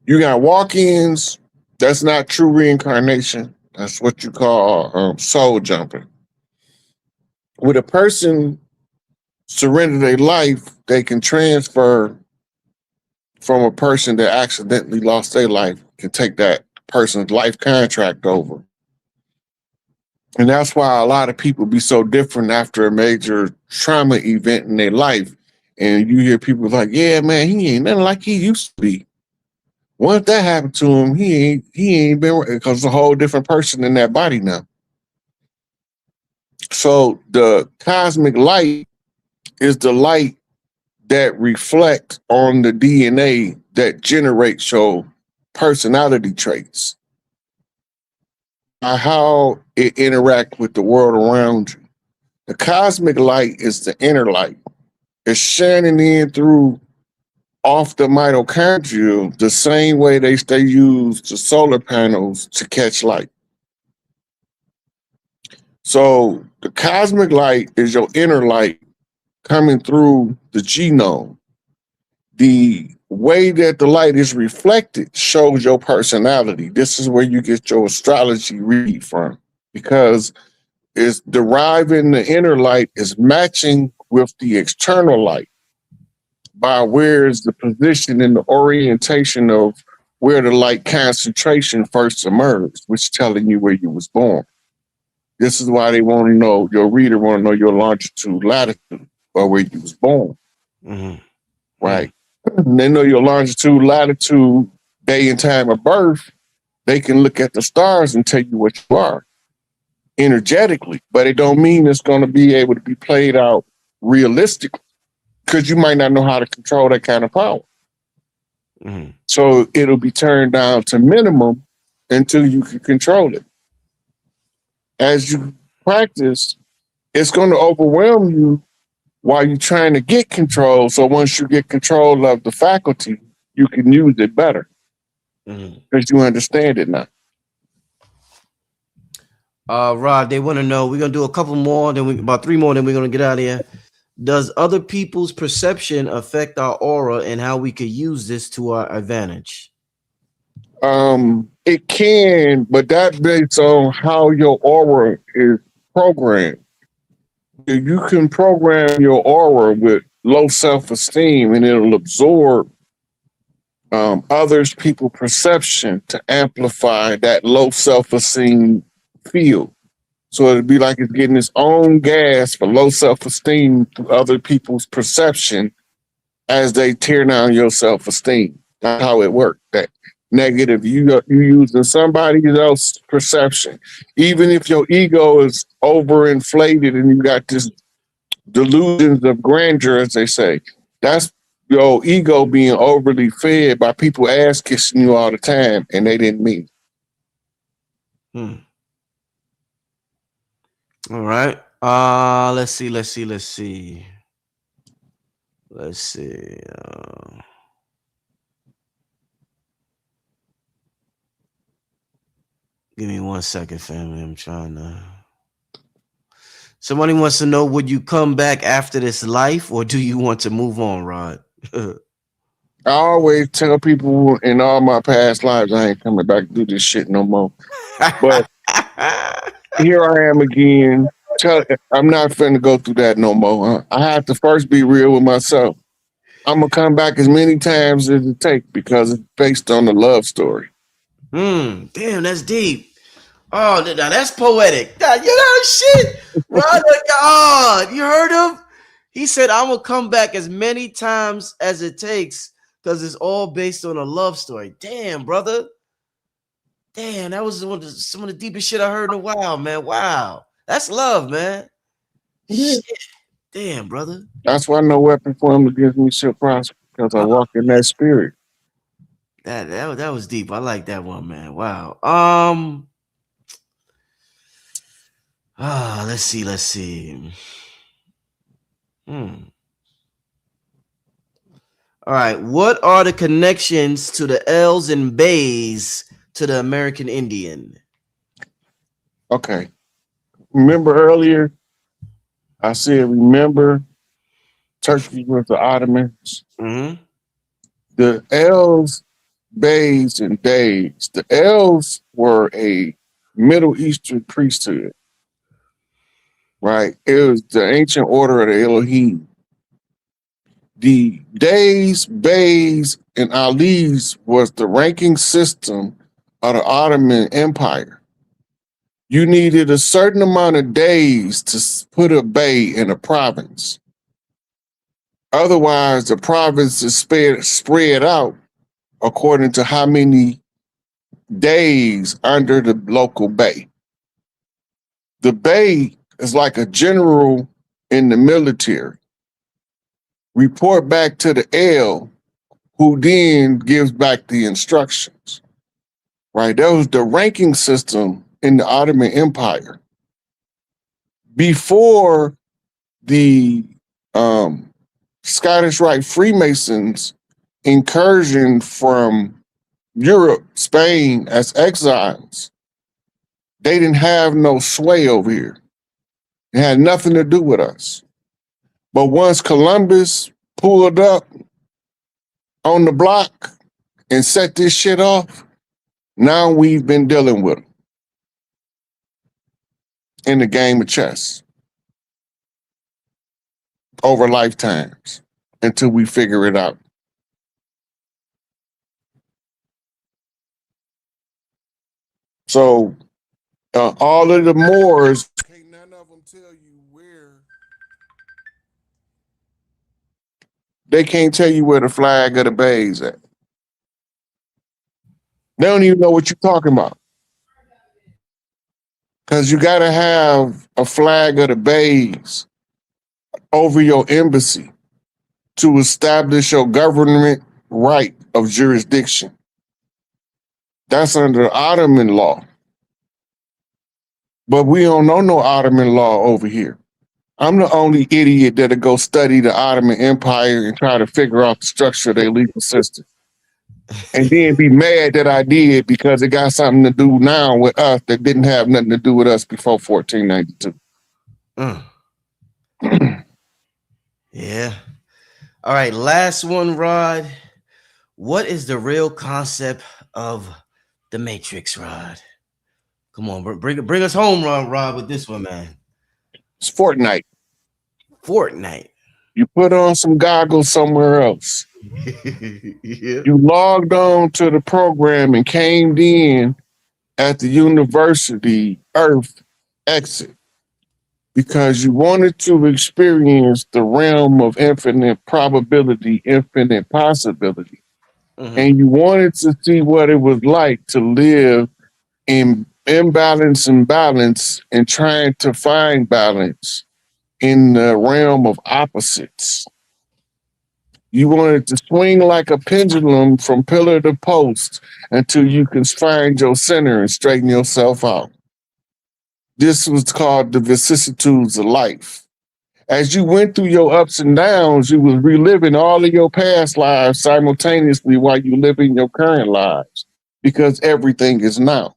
You got walk-ins. That's not true reincarnation. That's what you call soul jumping. With a person surrender their life, they can transfer from a person that accidentally lost their life, can take that person's life contract over. And that's why a lot of people be so different after a major trauma event in their life. And you hear people like, yeah, man, he ain't nothing like he used to be. Once that happened to him, he ain't been, because it's a whole different person in that body now. So the cosmic light is the light that reflects on the DNA that generates your personality traits, how it interacts with the world around you. The cosmic light is the inner light. It's shining in through off the mitochondria the same way they use the solar panels to catch light. So the cosmic light is your inner light coming through the genome. The way that the light is reflected shows your personality. This is where you get your astrology read from, because it's deriving the inner light is matching with the external light by where is the position and the orientation of where the light concentration first emerged, which is telling you where you was born. This is why they want to know, your reader want to know your longitude, latitude, or where you was born. Mm-hmm. Right. And they know your longitude, latitude, day and time of birth. They can look at the stars and tell you what you are energetically, but it don't mean it's going to be able to be played out realistically, because you might not know how to control that kind of power. Mm-hmm. So it'll be turned down to minimum until you can control it. As you practice, it's going to overwhelm you while you're trying to get control. So once you get control of the faculty, you can use it better because you understand it now. Rod, they want to know. We're gonna do a couple more, about 3 more, then we're gonna get out of here. Does other people's perception affect our aura and how we could use this to our advantage? It can, but that's based on how your aura is programmed. You can program your aura with low self-esteem, and it'll absorb others' people perception to amplify that low self-esteem field. So it'd be like it's getting its own gas for low self-esteem through other people's perception as they tear down your self-esteem. That's how it works. That negative, you using somebody else's perception. Even if your ego is overinflated and you got this delusions of grandeur, as they say, that's your ego being overly fed by people ass kissing you all the time and they didn't mean it. All right. Let's see. Give me 1 second, family. I'm trying to. Somebody wants to know, would you come back after this life or do you want to move on, Rod? I always tell people in all my past lives, I ain't coming back to do this shit no more. But here I am again. I'm not finna go through that no more. I have to first be real with myself. I'm gonna come back as many times as it takes because it's based on a love story. Damn, that's deep. Oh, now that's poetic. You know shit, Rod. God, you heard him? He said, "I'm gonna come back as many times as it takes because it's all based on a love story." Damn, brother. Damn, that was some of the deepest shit I heard in a while, man. Wow, that's love, man. Yeah. Shit. Damn, brother. That's why no weapon formed against me shall prosper. because I walk in that spirit. That was deep. I like that one, man. Wow. Let's see. Hmm. All right. What are the connections to the L's and Bays to the American Indian? Okay. Remember earlier I said, remember Turkey with the Ottomans? Mm-hmm. The L's, Bays, and Days. The L's were a Middle Eastern priesthood, right? It was the ancient order of the Elohim. The Days, Bays, and Alis was the ranking system of the Ottoman Empire. You needed a certain amount of days to put a bey in a province. Otherwise, the province is spread out according to how many days under the local bey. The bey is like a general in the military. Report back to the L, who then gives back the instructions. Right? That was the ranking system in the Ottoman Empire. Before the Scottish Rite Freemasons incursion from Europe, Spain as exiles, they didn't have no sway over here. It had nothing to do with us. But once Columbus pulled up on the block and set this shit off, now we've been dealing with them in the game of chess over lifetimes until we figure it out. So all of the Moors, can't none of them tell you where. They can't tell you where the flag of the Bays at. They don't even know what you're talking about. Because you got to have a flag of the Bays over your embassy to establish your government right of jurisdiction. That's under Ottoman law. But we don't know no Ottoman law over here. I'm the only idiot that'll go study the Ottoman Empire and try to figure out the structure of their legal system. And then be mad that I did because it got something to do now with us that didn't have nothing to do with us before 1492. Yeah. All right. Last one, Rod. What is the real concept of the Matrix, Rod? Come on, bring us home, Rod, with this one, man. It's Fortnite. Fortnite. You put on some goggles somewhere else. Yeah. You logged on to the program and came in at the university Earth exit because you wanted to experience the realm of infinite probability, infinite possibility. Mm-hmm. And you wanted to see what it was like to live in imbalance and balance and trying to find balance in the realm of opposites. You wanted to swing like a pendulum from pillar to post until you can find your center and straighten yourself out. This was called the vicissitudes of life. As you went through your ups and downs, you was reliving all of your past lives simultaneously while you live in your current lives because everything is now.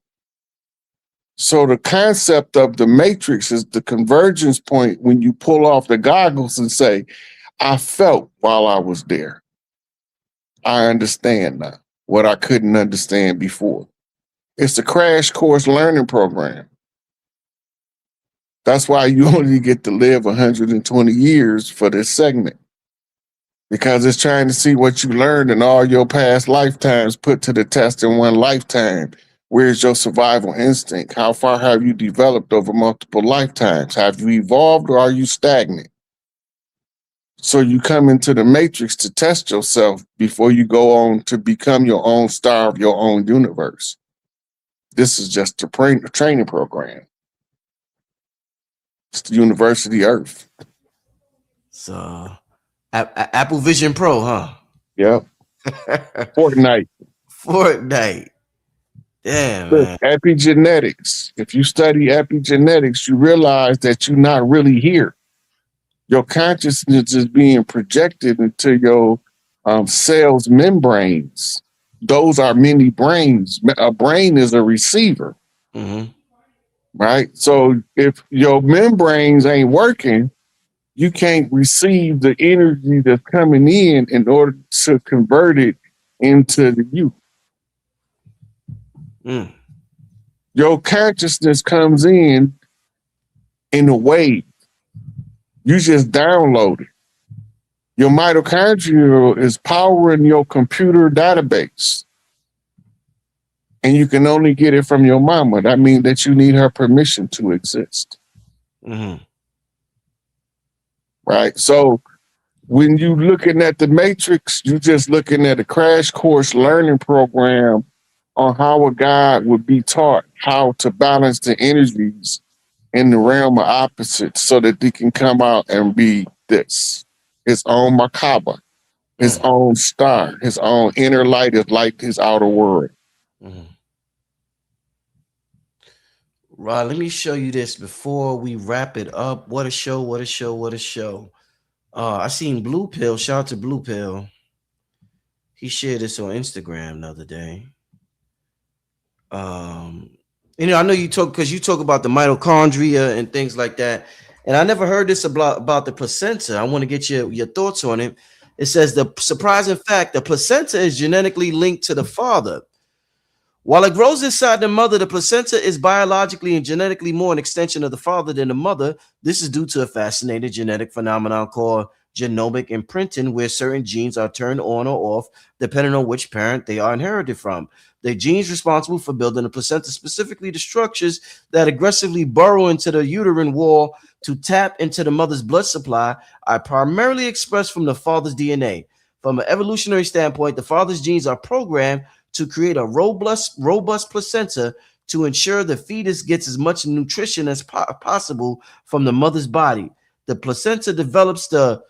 So the concept of the matrix is the convergence point when you pull off the goggles and say, I felt while I was there. I understand now what I couldn't understand before. It's a crash course learning program. That's why you only get to live 120 years for this segment, because it's trying to see what you learned in all your past lifetimes put to the test in one lifetime. Where's your survival instinct? How far have you developed over multiple lifetimes? Have you evolved or are you stagnant? So you come into the matrix to test yourself before you go on to become your own star of your own universe. This is just a training program. It's the University Earth. So Apple Vision Pro, huh? Yep. Fortnite. Fortnite. Damn, Look, man. epigenetics. If you study epigenetics, you realize that you're not really here. Your consciousness is being projected into your cells membranes. Those are many brains. A brain is a receiver, Mm-hmm. right? So if your membranes ain't working, you can't receive the energy that's coming in order to convert it into the you. Mm. Your consciousness comes in a wave. You just download it. Your mitochondria is powering your computer database. And you can only get it from your mama. That means that you need her permission to exist. Mm-hmm. Right? So when you looking at the matrix, you just looking at a crash course learning program on how a God would be taught how to balance the energies in the realm of opposites so that they can come out and be this. His own Makaba, his own star, his own inner light is like his outer world. Mm-hmm. Right, let me show you this before we wrap it up. What a show, what a show, what a show. I seen Blue Pill. Shout out to Blue Pill. He shared this on Instagram the other day. I know you talk because you talk about the mitochondria and things like that. And I never heard this about the placenta. I want to get your thoughts on it. It says the surprising fact the placenta is genetically linked to the father. While it grows inside the mother, the placenta is biologically and genetically more an extension of the father than the mother. This is due to a fascinating genetic phenomenon called genomic imprinting, where certain genes are turned on or off depending on which parent they are inherited from. The genes responsible for building the placenta, specifically the structures that aggressively burrow into the uterine wall to tap into the mother's blood supply, are primarily expressed from the father's DNA. From an evolutionary standpoint, the father's genes are programmed to create a robust placenta to ensure the fetus gets as much nutrition as possible from the mother's body. The placenta develops the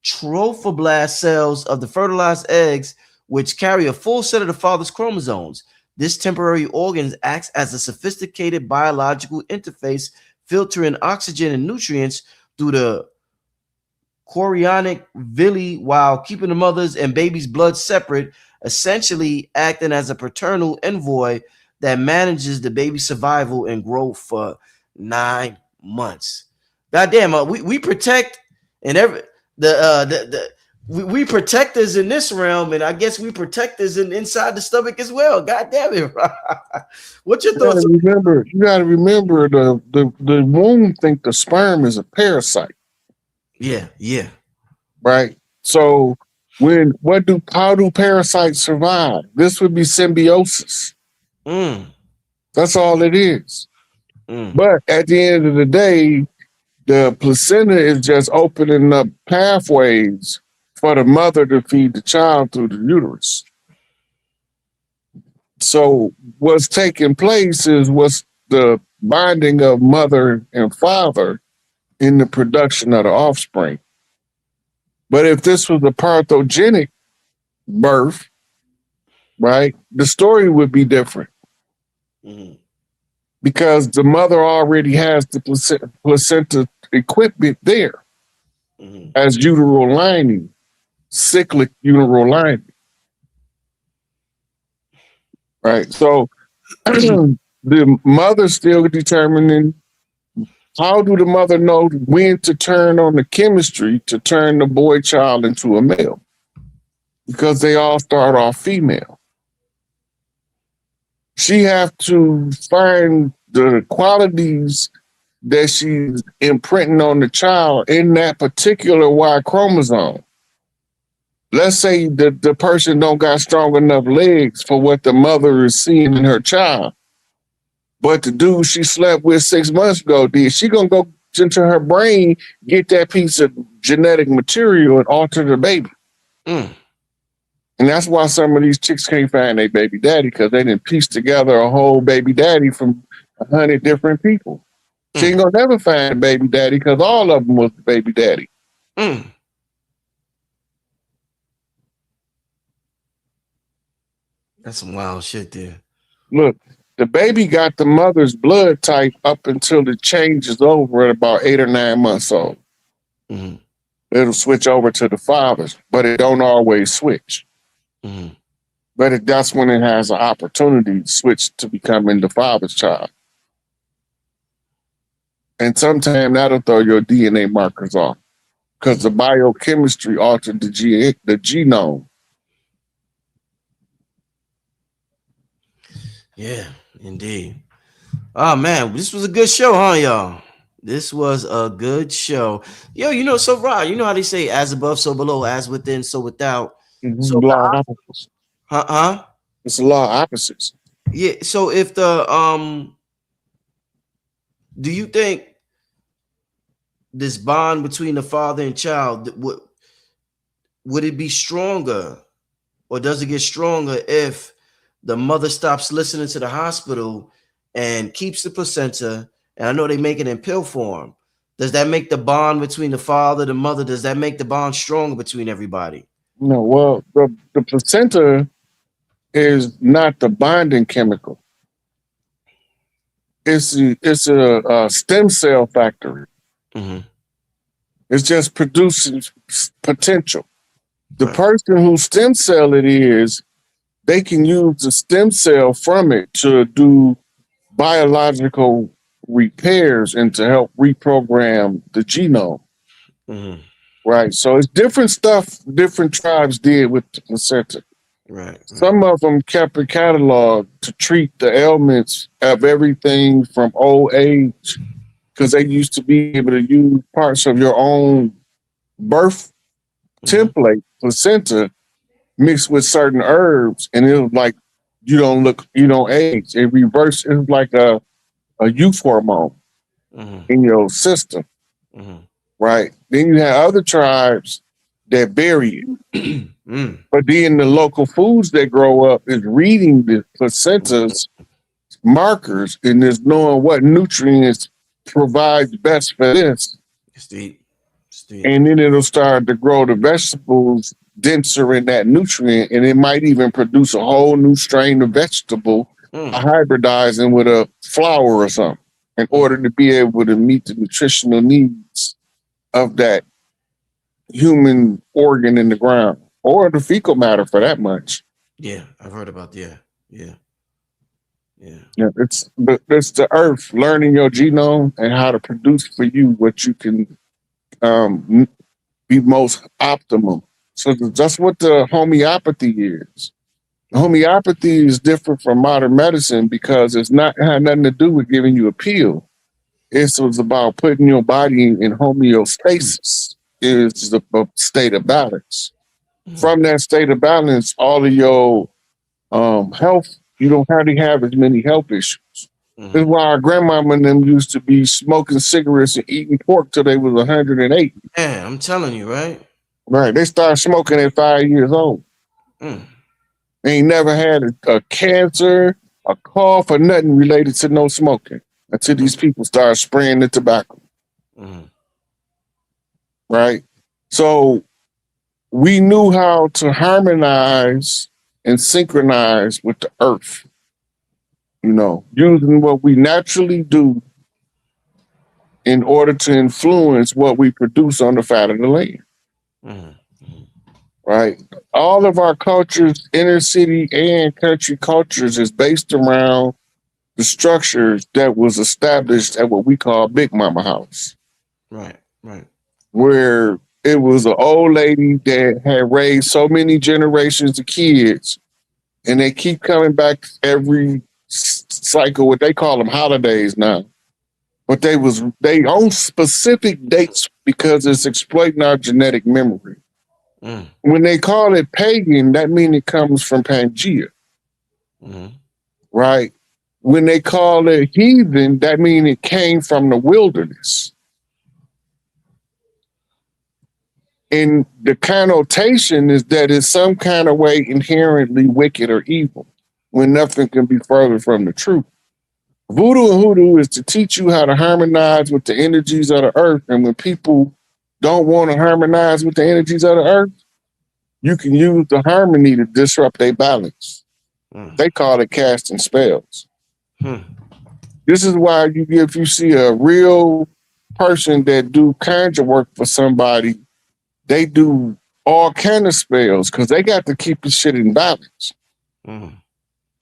trophoblast cells of the fertilized eggs, which carry a full set of the father's chromosomes. This temporary organ acts as a sophisticated biological interface, filtering oxygen and nutrients through the chorionic villi while keeping the mother's and baby's blood separate, essentially acting as a paternal envoy that manages the baby's survival and growth for 9 months. Goddamn, we protect and we protectors in this realm, and I guess we protectors inside the stomach as well. God damn it! What's your thoughts? You gotta remember the womb think the sperm is a parasite. Yeah. Right. So how do parasites survive? This would be symbiosis. That's all it is. But at the end of the day, the placenta is just opening up pathways for the mother to feed the child through the uterus. So what's taking place is what's the bonding of mother and father in the production of the offspring. But if this was a parthogenic birth, right, the story would be different. Because the mother already has the placenta equipment there as uteral lining, cyclic uteral lining. Right. So the mother's still determining how do the mother know when to turn on the chemistry to turn the boy child into a male? Because they all start off female. She have to find the qualities that she's imprinting on the child in that particular Y chromosome. Let's say that the person don't got strong enough legs for what the mother is seeing in her child. But the dude she slept with 6 months ago did. She gonna go into her brain, get that piece of genetic material and alter the baby. And that's why some of these chicks can't find their baby daddy, because they didn't piece together a whole baby daddy from 100 different people. She ain't gonna never find a baby daddy because all of them was the baby daddy. That's some wild shit there. Look, the baby got the mother's blood type up until it changes over at about 8 or 9 months old. Mm-hmm. It'll switch over to the father's, but it don't always switch. Mm-hmm. But that's when it has an opportunity to switch to becoming the father's child. And sometimes that'll throw your DNA markers off because the biochemistry altered the genome. Yeah, indeed. Oh man, this was a good show, huh, y'all? This was a good show. Yo, so Rod, you know how they say as above, so below, as within, so without. So Law of opposites. huh? It's a law of opposites. Yeah. So if do you think this bond between the father and child would it be stronger, or does it get stronger if the mother stops listening to the hospital and keeps the placenta? And I know they make it in pill form. Does that make the bond between the father, the mother, does that make the bond stronger between everybody? No, well, the placenta is not the bonding chemical. It's a stem cell factory. Mm-hmm. It's just producing potential. The Right. person whose stem cell it is, they can use the stem cell from it to do biological repairs and to help reprogram the genome. Mm-hmm. Right. So it's different stuff different tribes did with the placenta. Right. Some of them kept a catalog to treat the ailments of everything from old age, because they used to be able to use parts of your own birth template, placenta, mixed with certain herbs, and it was like you don't age. It reverses. It's like a youth hormone in your system, right? Then you have other tribes that bury it. But then the local foods that grow up is reading the placenta's markers and is knowing what nutrients provides best for this. And then it'll start to grow the vegetables denser in that nutrient, and it might even produce a whole new strain of vegetable hybridizing with a flower or something in order to be able to meet the nutritional needs of that human organ in the ground or the fecal matter for that much. Yeah, I've heard about Yeah, it's the earth learning your genome and how to produce for you what you can be most optimum. So that's what the homeopathy is. Homeopathy is different from modern medicine because it's not had nothing to do with giving you a pill. It was about putting your body in homeostasis. It's a state of balance. From that state of balance, all of your health, you don't hardly have as many health issues. That's why our grandmama and them used to be smoking cigarettes and eating pork till they was 108. Yeah, I'm telling you, right? Right. They started smoking at 5 years old. They ain't never had a cancer, a cough, or nothing related to no smoking until these people started spraying the tobacco. Right? So we knew how to harmonize and synchronize with the earth, using what we naturally do in order to influence what we produce on the fat of the land. Right? All of our cultures, inner city and country cultures, is based around the structures that was established at what we call Big Mama House. Right. Where it was an old lady that had raised so many generations of kids, and they keep coming back every cycle. What they call them holidays now, but they own specific dates because it's exploiting our genetic memory. When they call it pagan, that means it comes from Pangea, right? When they call it heathen, that means it came from the wilderness. And the connotation is that it's some kind of way inherently wicked or evil, when nothing can be further from the truth. Voodoo and hoodoo is to teach you how to harmonize with the energies of the earth. And when people don't want to harmonize with the energies of the earth, you can use the harmony to disrupt their balance. Mm. They call it casting spells. Hmm. This is why if you see a real person that do conjure work for somebody, they do all kind of spells because they got to keep the shit in balance. Mm.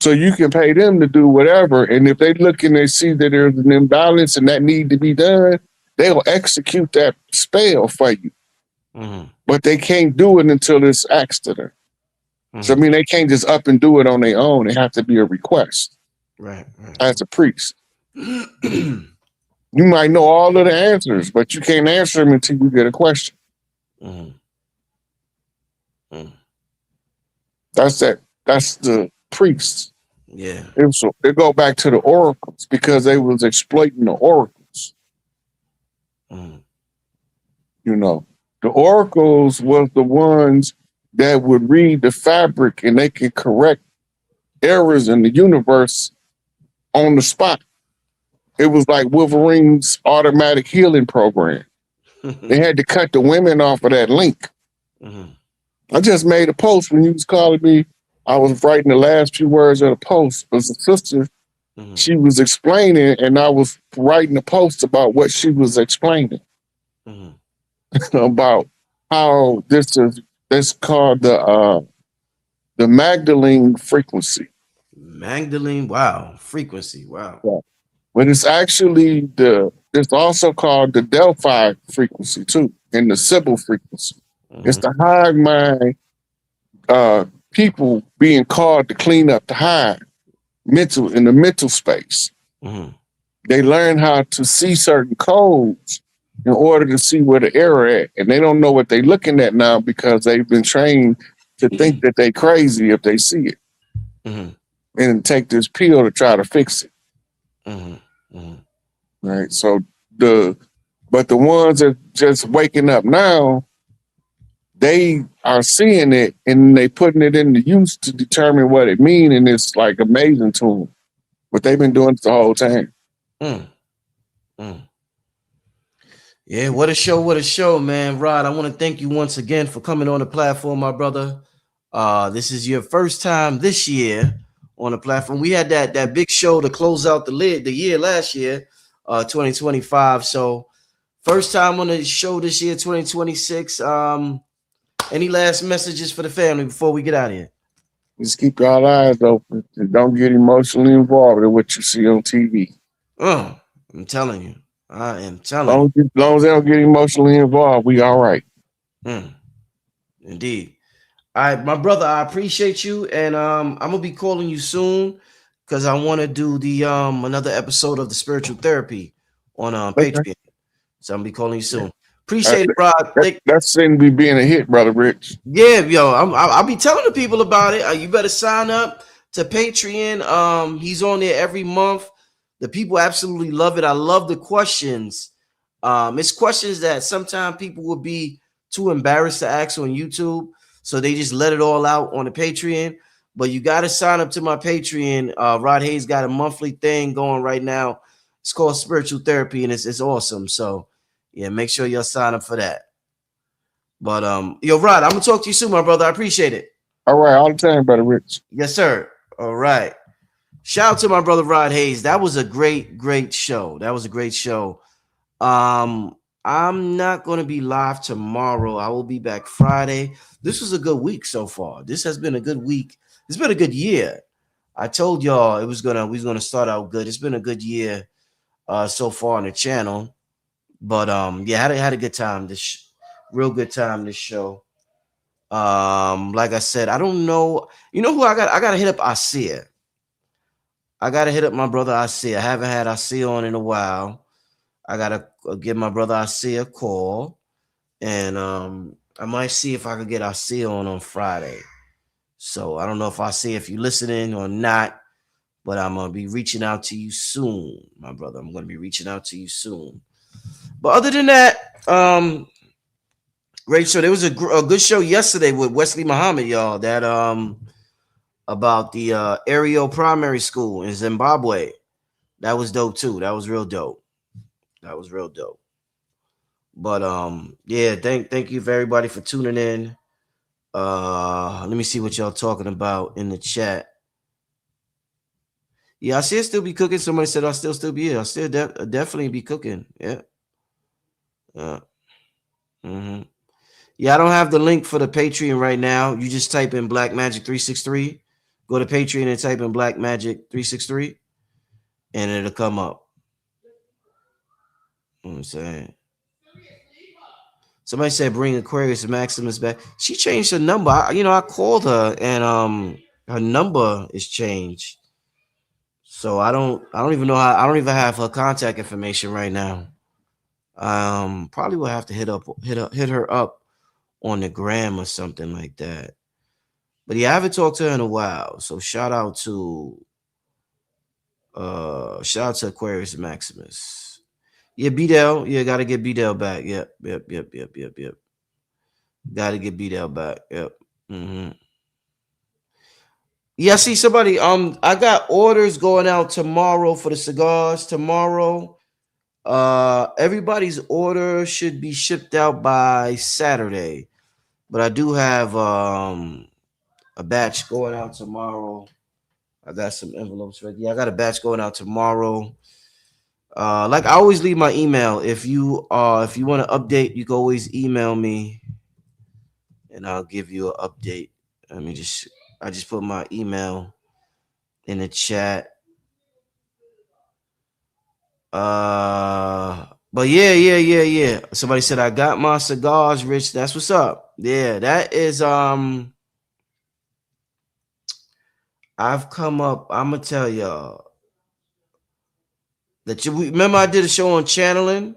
So you can pay them to do whatever, and if they look and they see that there's an imbalance and that need to be done, they'll execute that spell for you. Mm. But they can't do it until it's asked to them. So I Mm. mean, they can't just up and do it on their own. It have to be a request Right. Right. as a priest. You might know all of the answers, but you can't answer them until you get a question. Mm. Mm. That's that. That's the priests. Yeah. It go back to the oracles because they was exploiting the oracles. Mm. You know, the oracles was the ones that would read the fabric and they could correct errors in the universe on the spot. It was like Wolverine's automatic healing program. They had to cut the women off of that link. Mm. I just made a post when you was calling me. I was writing the last few words of the post. It was a sister. Mm. She was explaining, and I was writing a post about what she was explaining Mm. about how this called the Magdalene frequency. Magdalene. Wow. Frequency. Wow. Yeah. But it's actually it's also called the Delphi frequency too, and the Sybil frequency. It's Mm. the hive mind people being called to clean up the hive in the mental space. Mm. They learn how to see certain codes in order to see where the error at. And they don't know what they're looking at now because they've been trained to think that they crazy if they see it. Mm. And take this pill to try to fix it. Mm. Mm. Right. So but the ones that just waking up now, they are seeing it and they putting it into use to determine what it means, and it's like amazing to them. But they've been doing it the whole time. Mm. Mm. Yeah, what a show, man. Rod, I want to thank you once again for coming on the platform, my brother. This is your first time this year on the platform. We had that big show to close out the year last year, 2025. So first time on the show this year, 2026. Any last messages for the family before we get out of here? Just keep your eyes open and don't get emotionally involved in what you see on TV. Oh, I'm telling you. I am As telling you. long as they don't get emotionally involved, we all right. Indeed. All right, my brother, I appreciate you, and I'm gonna be calling you soon because I want to do the another episode of the spiritual therapy on Okay. Patreon. So I'm gonna be calling you soon. Appreciate it, That, Rod. that's seems to be being a hit, Brother Rich. Yeah, yo, I'll be telling the people about it. You better sign up to Patreon. He's on there every month. The people absolutely love it. I love the questions. It's questions that sometimes people would be too embarrassed to ask on YouTube, so they just let it all out on the Patreon. But you got to sign up to my Patreon. Rod Hayes got a monthly thing going right now. It's called Spiritual Therapy, and it's awesome. So yeah, make sure y'all sign up for that. But yo, Rod, I'm gonna talk to you soon, my brother. I appreciate it. All right, all the time, Brother Rich. Yes, sir. All right. Shout out to my brother Rod Hayes. That was a great show. That was a great show. I'm not going to be live tomorrow. I will be back Friday. This was a good week so far. This has been a good week. It's been a good year. I told y'all we was gonna start out good. It's been a good year so far on the channel. But yeah, had a good time. Real good time this show. Like I said, I don't know. You know who I got? I gotta hit up Asir. I gotta hit up my brother Asir. I haven't had Asir on in a while. I gotta give my brother Asir a call, and I might see if I could get Asir on Friday. So I don't know if if you're listening or not, but I'm gonna be reaching out to you soon, my brother. I'm gonna be reaching out to you soon. But other than that, great show. There was a good show yesterday with Wesley Muhammad, y'all. That about the Aerial Primary School in Zimbabwe. That was dope too. That was real dope. That was real dope. But yeah, thank you for everybody for tuning in. Let me see what y'all talking about in the chat. Yeah, I still be cooking. Somebody said I'll still be here. I'll still definitely be cooking. Yeah. Yeah. hmm Yeah, I don't have the link for the Patreon right now. You just type in Black Magic 363. Go to Patreon and type in Black Magic 363 and it'll come up. You know what I'm saying? Somebody said bring Aquarius Maximus back. She changed her number. I called her and her number is changed. So I don't even know how. I don't even have her contact information right now. Probably will have to hit her up on the gram or something like that. But yeah, I haven't talked to her in a while. So shout out to Aquarius Maximus. Yeah, B-Dell. Yeah, gotta get B-Dell back. Yep. Gotta get B-Dell back. Yep. hmm Yeah, I see somebody. I got orders going out tomorrow for the cigars. Tomorrow. Everybody's order should be shipped out by Saturday. But I do have a batch going out tomorrow. I got some envelopes ready. Yeah, I got a batch going out tomorrow. Like I always leave my email. If you want to update, you can always email me and I'll give you an update. I just put my email in the chat. But yeah. Somebody said I got my cigars, Rich. That's what's up. Yeah, that is I've come up. I'm gonna tell y'all that you remember I did a show on channeling.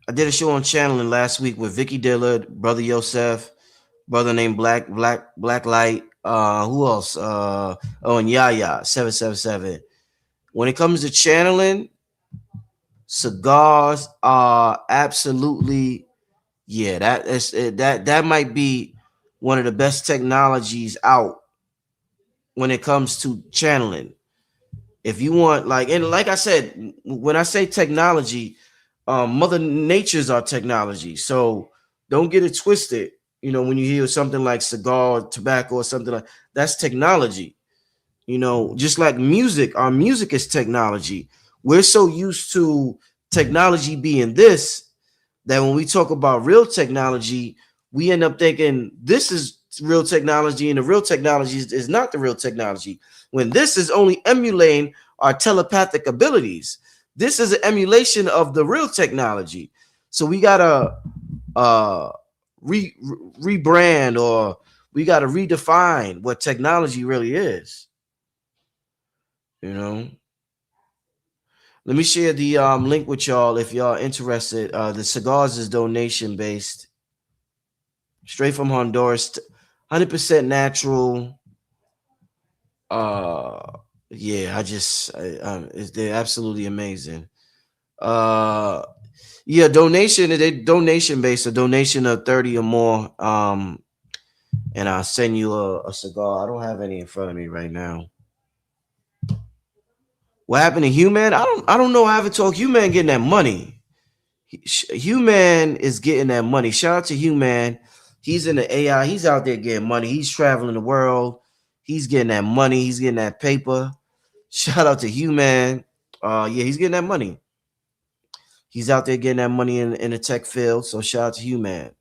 I did a show on channeling last week with Vicky Dillard, brother Yosef, brother named Black Light. Who else? And Yaya 777. When it comes to channeling, cigars are absolutely that might be one of the best technologies out when it comes to channeling. If you want, and like I said, when I say technology, Mother Nature's our technology. So don't get it twisted. When you hear something like cigar, or tobacco, or something like that's technology. Just like music, our music is technology. We're so used to technology being this that when we talk about real technology, we end up thinking this is real technology and the real technology is not the real technology. When this is only emulating our telepathic abilities, this is an emulation of the real technology. So we gotta rebrand, or we gotta redefine what technology really is. Let me share the link with y'all if y'all interested. The cigars is donation based, straight from Honduras, 100% natural. Yeah, they're absolutely amazing. Yeah, they donation based, a donation of 30 or more. And I'll send you a cigar. I don't have any in front of me right now. What happened to Human? I don't know. I haven't talked. Human getting that money. Human is getting that money. Shout out to Human. He's in the AI. He's out there getting money. He's traveling the world. He's getting that money. He's getting that paper. Shout out to Human. Yeah, he's getting that money. He's out there getting that money in the tech field. So shout out to Human.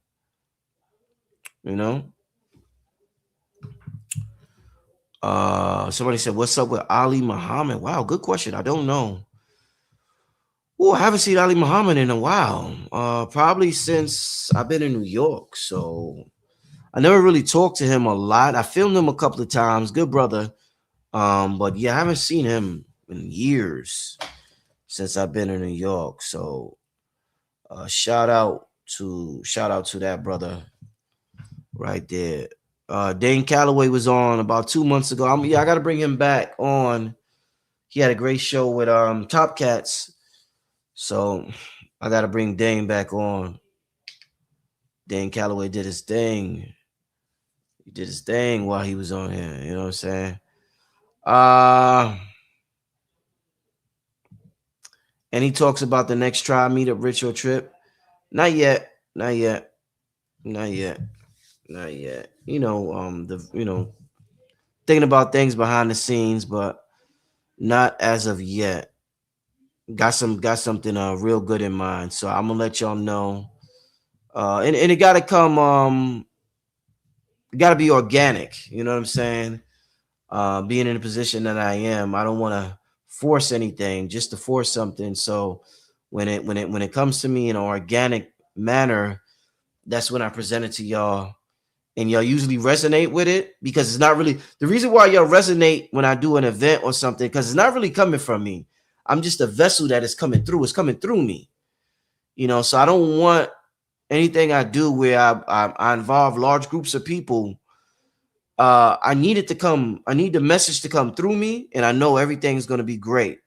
Somebody said, "What's up with Ali Muhammad?" Wow, good question. I don't know. Oh, I haven't seen Ali Muhammad in a while. Probably since I've been in New York. So I never really talked to him a lot. I filmed him a couple of times. Good brother. But yeah, I haven't seen him in years since I've been in New York. So shout out to that brother right there. Dane Calloway was on about 2 months ago. I gotta bring him back on. He had a great show with Top Cats. So I gotta bring Dane back on. Dane Calloway did his thing. He did his thing while he was on here. You know what I'm saying? And he talks about the next tribe meetup, ritual trip. Not yet. Thinking about things behind the scenes, but Not as of yet. Got something real good in mind. So I'm gonna let y'all know. And it gotta come it gotta be organic, you know what I'm saying? Being in the position that I am, I don't wanna force anything just to force something. So when it comes to me in an organic manner, that's when I present it to y'all. And y'all usually resonate with it because it's not really the reason why y'all resonate when I do an event or something, because it's not really coming from me. I'm just a vessel that is coming through. It's coming through me, you know. So I don't want anything I do where I involve large groups of people. I need it to come. I need the message to come through me, and I know everything's going to be great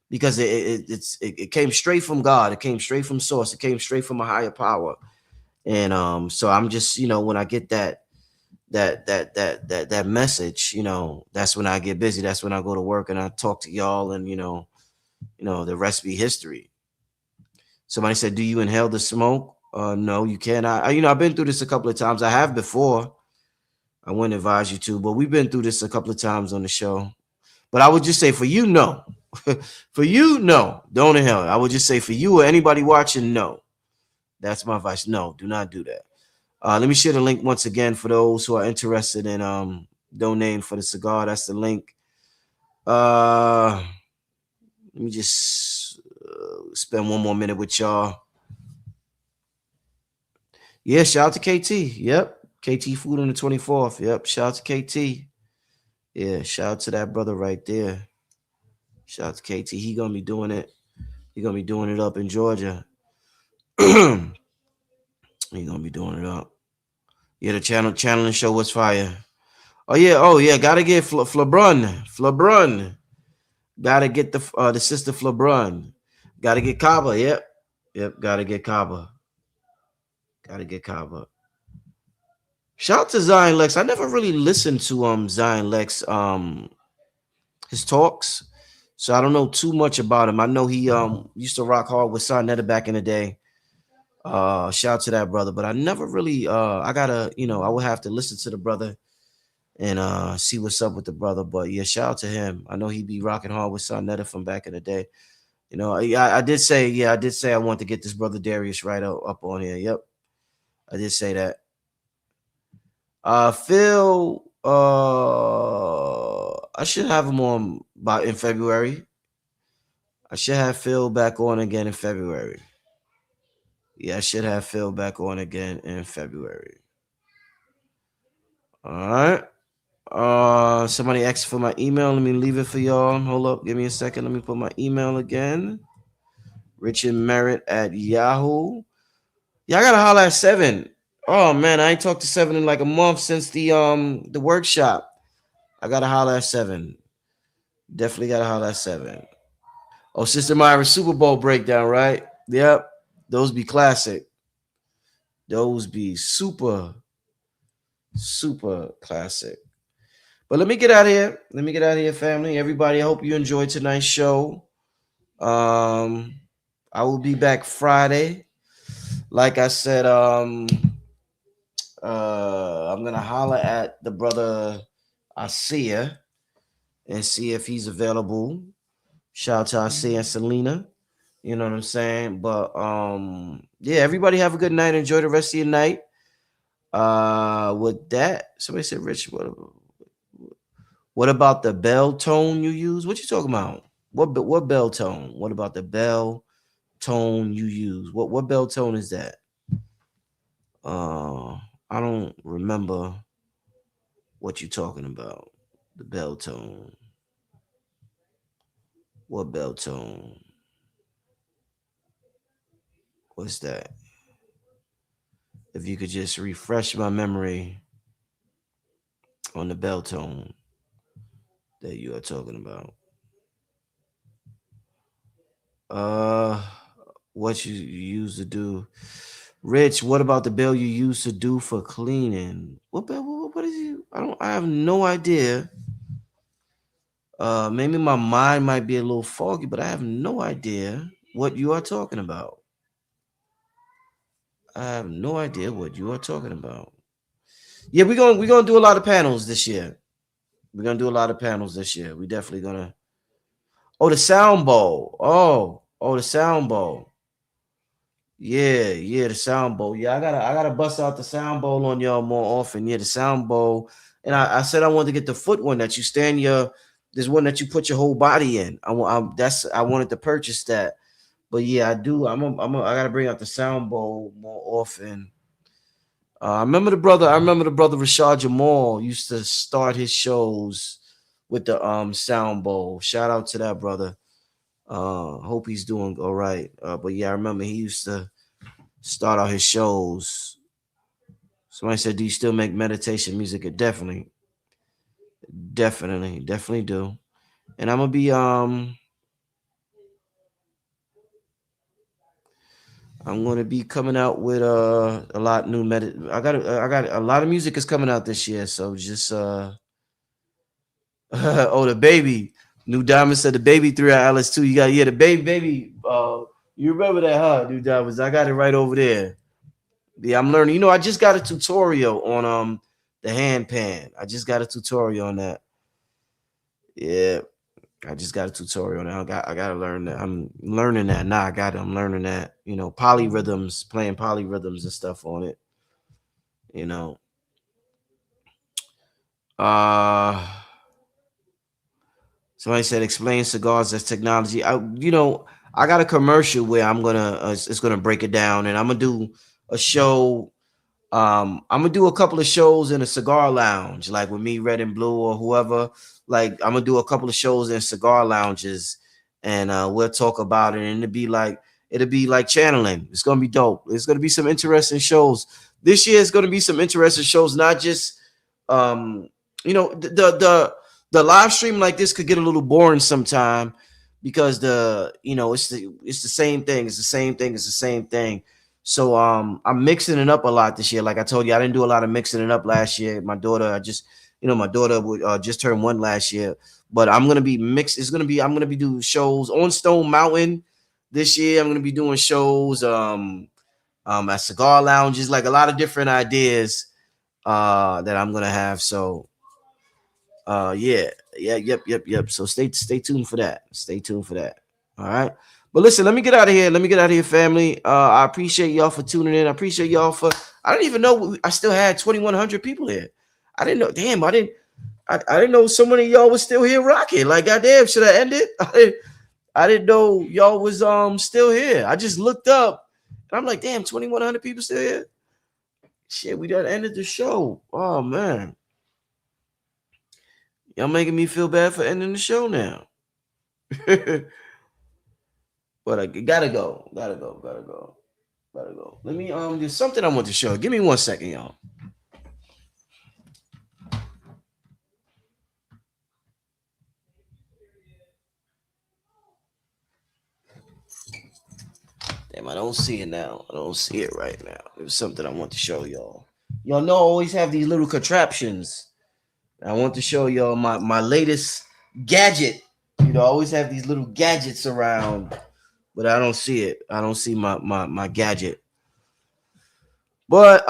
because it came straight from God. It came straight from Source. It came straight from a higher power. And so I'm just, you know, when I get that message, you know, that's when I get busy. That's when I go to work and I talk to y'all, and the rest be history. Somebody said, "Do you inhale the smoke?" No, you cannot. I've been through this a couple of times. I have before. I wouldn't advise you to, but we've been through this a couple of times on the show. But I would just say for you, no. For you, no. Don't inhale it. I would just say for you or anybody watching, no. That's my advice. No, do not do that. Let me share the link once again for those who are interested in donating for the cigar. That's the link. Let me just spend one more minute with y'all. Yeah, shout out to KT. Yep. KT Food on the 24th. Yep. Shout out to KT. Yeah, shout out to that brother right there. Shout out to KT. He gonna be doing it. He gonna be doing it up in Georgia. He gonna be doing it up. Yeah, the channeling show was fire. Oh yeah. Gotta get Flabrun. Gotta get the sister Flabrun. Gotta get Kaba. Yep. Gotta get Kaba. Gotta get Kaba. Shout out to Zion Lex. I never really listened to Zion Lex his talks, so I don't know too much about him. I know he used to rock hard with Sarnetta back in the day. Shout out to that brother, but I never really I gotta I would have to listen to the brother and see what's up with the brother. But yeah, shout out to him. I know he be rocking hard with Sarnetta from back in the day. I did say I want to get this brother Darius right up on here. Yep, I did say that. Phil, I should have him on by in February. I should have Phil back on again in February. Yeah, I should have Phil back on again in February. All right. Somebody asked for my email. Let me leave it for y'all. Hold up. Give me a second. Let me put my email again. Richard Merritt at Yahoo. Yeah, I gotta holler at Seven. Oh man, I ain't talked to Seven in like a month since the workshop. I gotta holler at Seven. Definitely gotta holler at Seven. Oh, Sister Myra Super Bowl breakdown, right? Yep. Those be classic. Those be super, super classic. But let me get out of here. Let me get out of here, family. Everybody, I hope you enjoyed tonight's show. I will be back Friday. Like I said, I'm gonna holler at the brother Asia and see if he's available. Shout out to Asia and Selena. You know what I'm saying? But yeah, everybody have a good night. Enjoy the rest of your night. With that, somebody said, Rich, what about the bell tone you use? What you talking about? What bell tone? What about the bell tone you use? What bell tone is that? I don't remember what you're talking about. The bell tone. What bell tone? What's that? If you could just refresh my memory on the bell tone that you are talking about. Uh, what you use to do? Rich, what about the bell you use to do for cleaning? What bell? What is you? I don't. I have no idea. Maybe my mind might be a little foggy, but I have no idea what you are talking about. I have no idea what you are talking about. Yeah, we're gonna do a lot of panels this year. We're gonna do a lot of panels this year. We definitely gonna Oh, the sound bowl. Oh, the sound bowl. Yeah, the sound bowl. Yeah, I gotta bust out the sound bowl on y'all more often. Yeah, the sound bowl. And I said I wanted to get the foot one that you stand your. There's one that you put your whole body in. I wanted to purchase that. But yeah, I do. I gotta bring out the sound bowl more often. I remember the brother Rashad Jamal used to start his shows with the sound bowl. Shout out to that brother. Hope he's doing all right. But yeah, I remember he used to start out his shows. Somebody said, "Do you still make meditation music?" It definitely do. And I'm gonna be coming out with a lot new I got a lot of music is coming out this year. So just oh, the baby. New Diamond said the baby 3 Alice too. You got, yeah, the baby. You remember that, huh? New Diamonds. I got it right over there. Yeah, I'm learning. You know, I just got a tutorial on the hand pan. I just got a tutorial on that. Yeah, I just got a tutorial on that. I gotta learn that. I'm learning that. Nah, I got it. I'm learning that. You know, polyrhythms, playing polyrhythms and stuff on it. You know. Uh Somebody said explain cigars as technology. I got a commercial where it's gonna break it down, and I'm gonna do a show. I'm gonna do a couple of shows in a cigar lounge, like with me, Red and Blue, or whoever. Like I'm gonna do a couple of shows in cigar lounges, and we'll talk about it. And it'll be like channeling. It's gonna be dope. It's gonna be some interesting shows this year. It's gonna be some interesting shows, not just um, the live stream like this could get a little boring sometime because it's the same thing. It's the same thing. It's the same thing. So I'm mixing it up a lot this year. Like I told you, I didn't do a lot of mixing it up last year. My daughter would just turned 1 last year. But I'm gonna be mixed. I'm gonna be doing shows on Stone Mountain this year. I'm gonna be doing shows at cigar lounges, like a lot of different ideas that I'm gonna have. So yep. So stay tuned for that. Stay tuned for that. All right. But listen, let me get out of here. Let me get out of here, family. I appreciate y'all for tuning in. I appreciate y'all for. I didn't even know I still had 2,100 people here. I didn't know. Damn, I didn't know so many of y'all was still here rocking. Like, goddamn, should I end it? I didn't know y'all was still here. I just looked up and I'm like, damn, 2,100 people still here. Shit, we done ended the show. Oh man. Y'all making me feel bad for ending the show now. But I gotta go. Let me there's something I want to show. Give me 1 second, y'all. Damn, I don't see it now. I don't see it right now. There's something I want to show y'all. Y'all know I always have these little contraptions. I want to show y'all my latest gadget. I always have these little gadgets around, but I don't see it. I don't see my gadget. But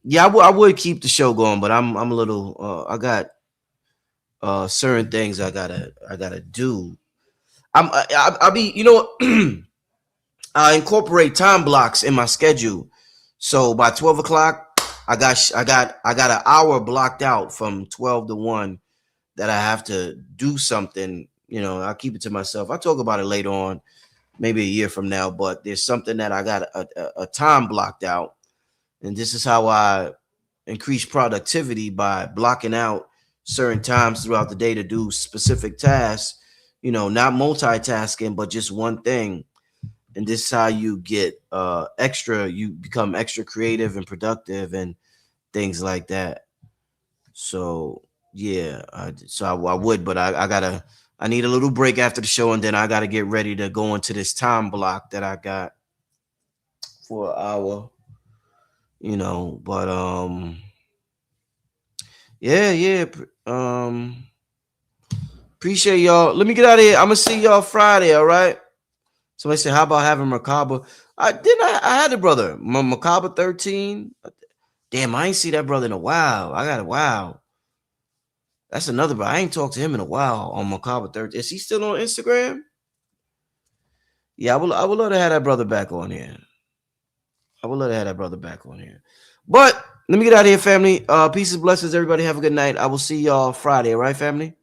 yeah, I would keep the show going, but I'm a little I got certain things I gotta do. I'll be I incorporate time blocks in my schedule. So by 12 o'clock, I got an hour blocked out from 12 to 1 that I have to do something. I'll keep it to myself. I'll talk about it later on, maybe a year from now, but there's something that I got a time blocked out. And this is how I increase productivity, by blocking out certain times throughout the day to do specific tasks, not multitasking, but just one thing. And this is how you get you become extra creative and productive and things like that. So yeah, I would, but I need a little break after the show, and then I gotta get ready to go into this time block that I got for an hour. But yeah. Appreciate y'all. Let me get out of here. I'm gonna see y'all Friday. All right. Somebody said, "How about having Macabre?" I had a brother, Macabre 13. Damn, I ain't see that brother in a while. Wow. That's another, but I ain't talked to him in a while on Macabre Thursday. Is he still on Instagram? Yeah, I would love to have that brother back on here. I would love to have that brother back on here. But let me get out of here, family. Peace and blessings, everybody. Have a good night. I will see y'all Friday, all right, family?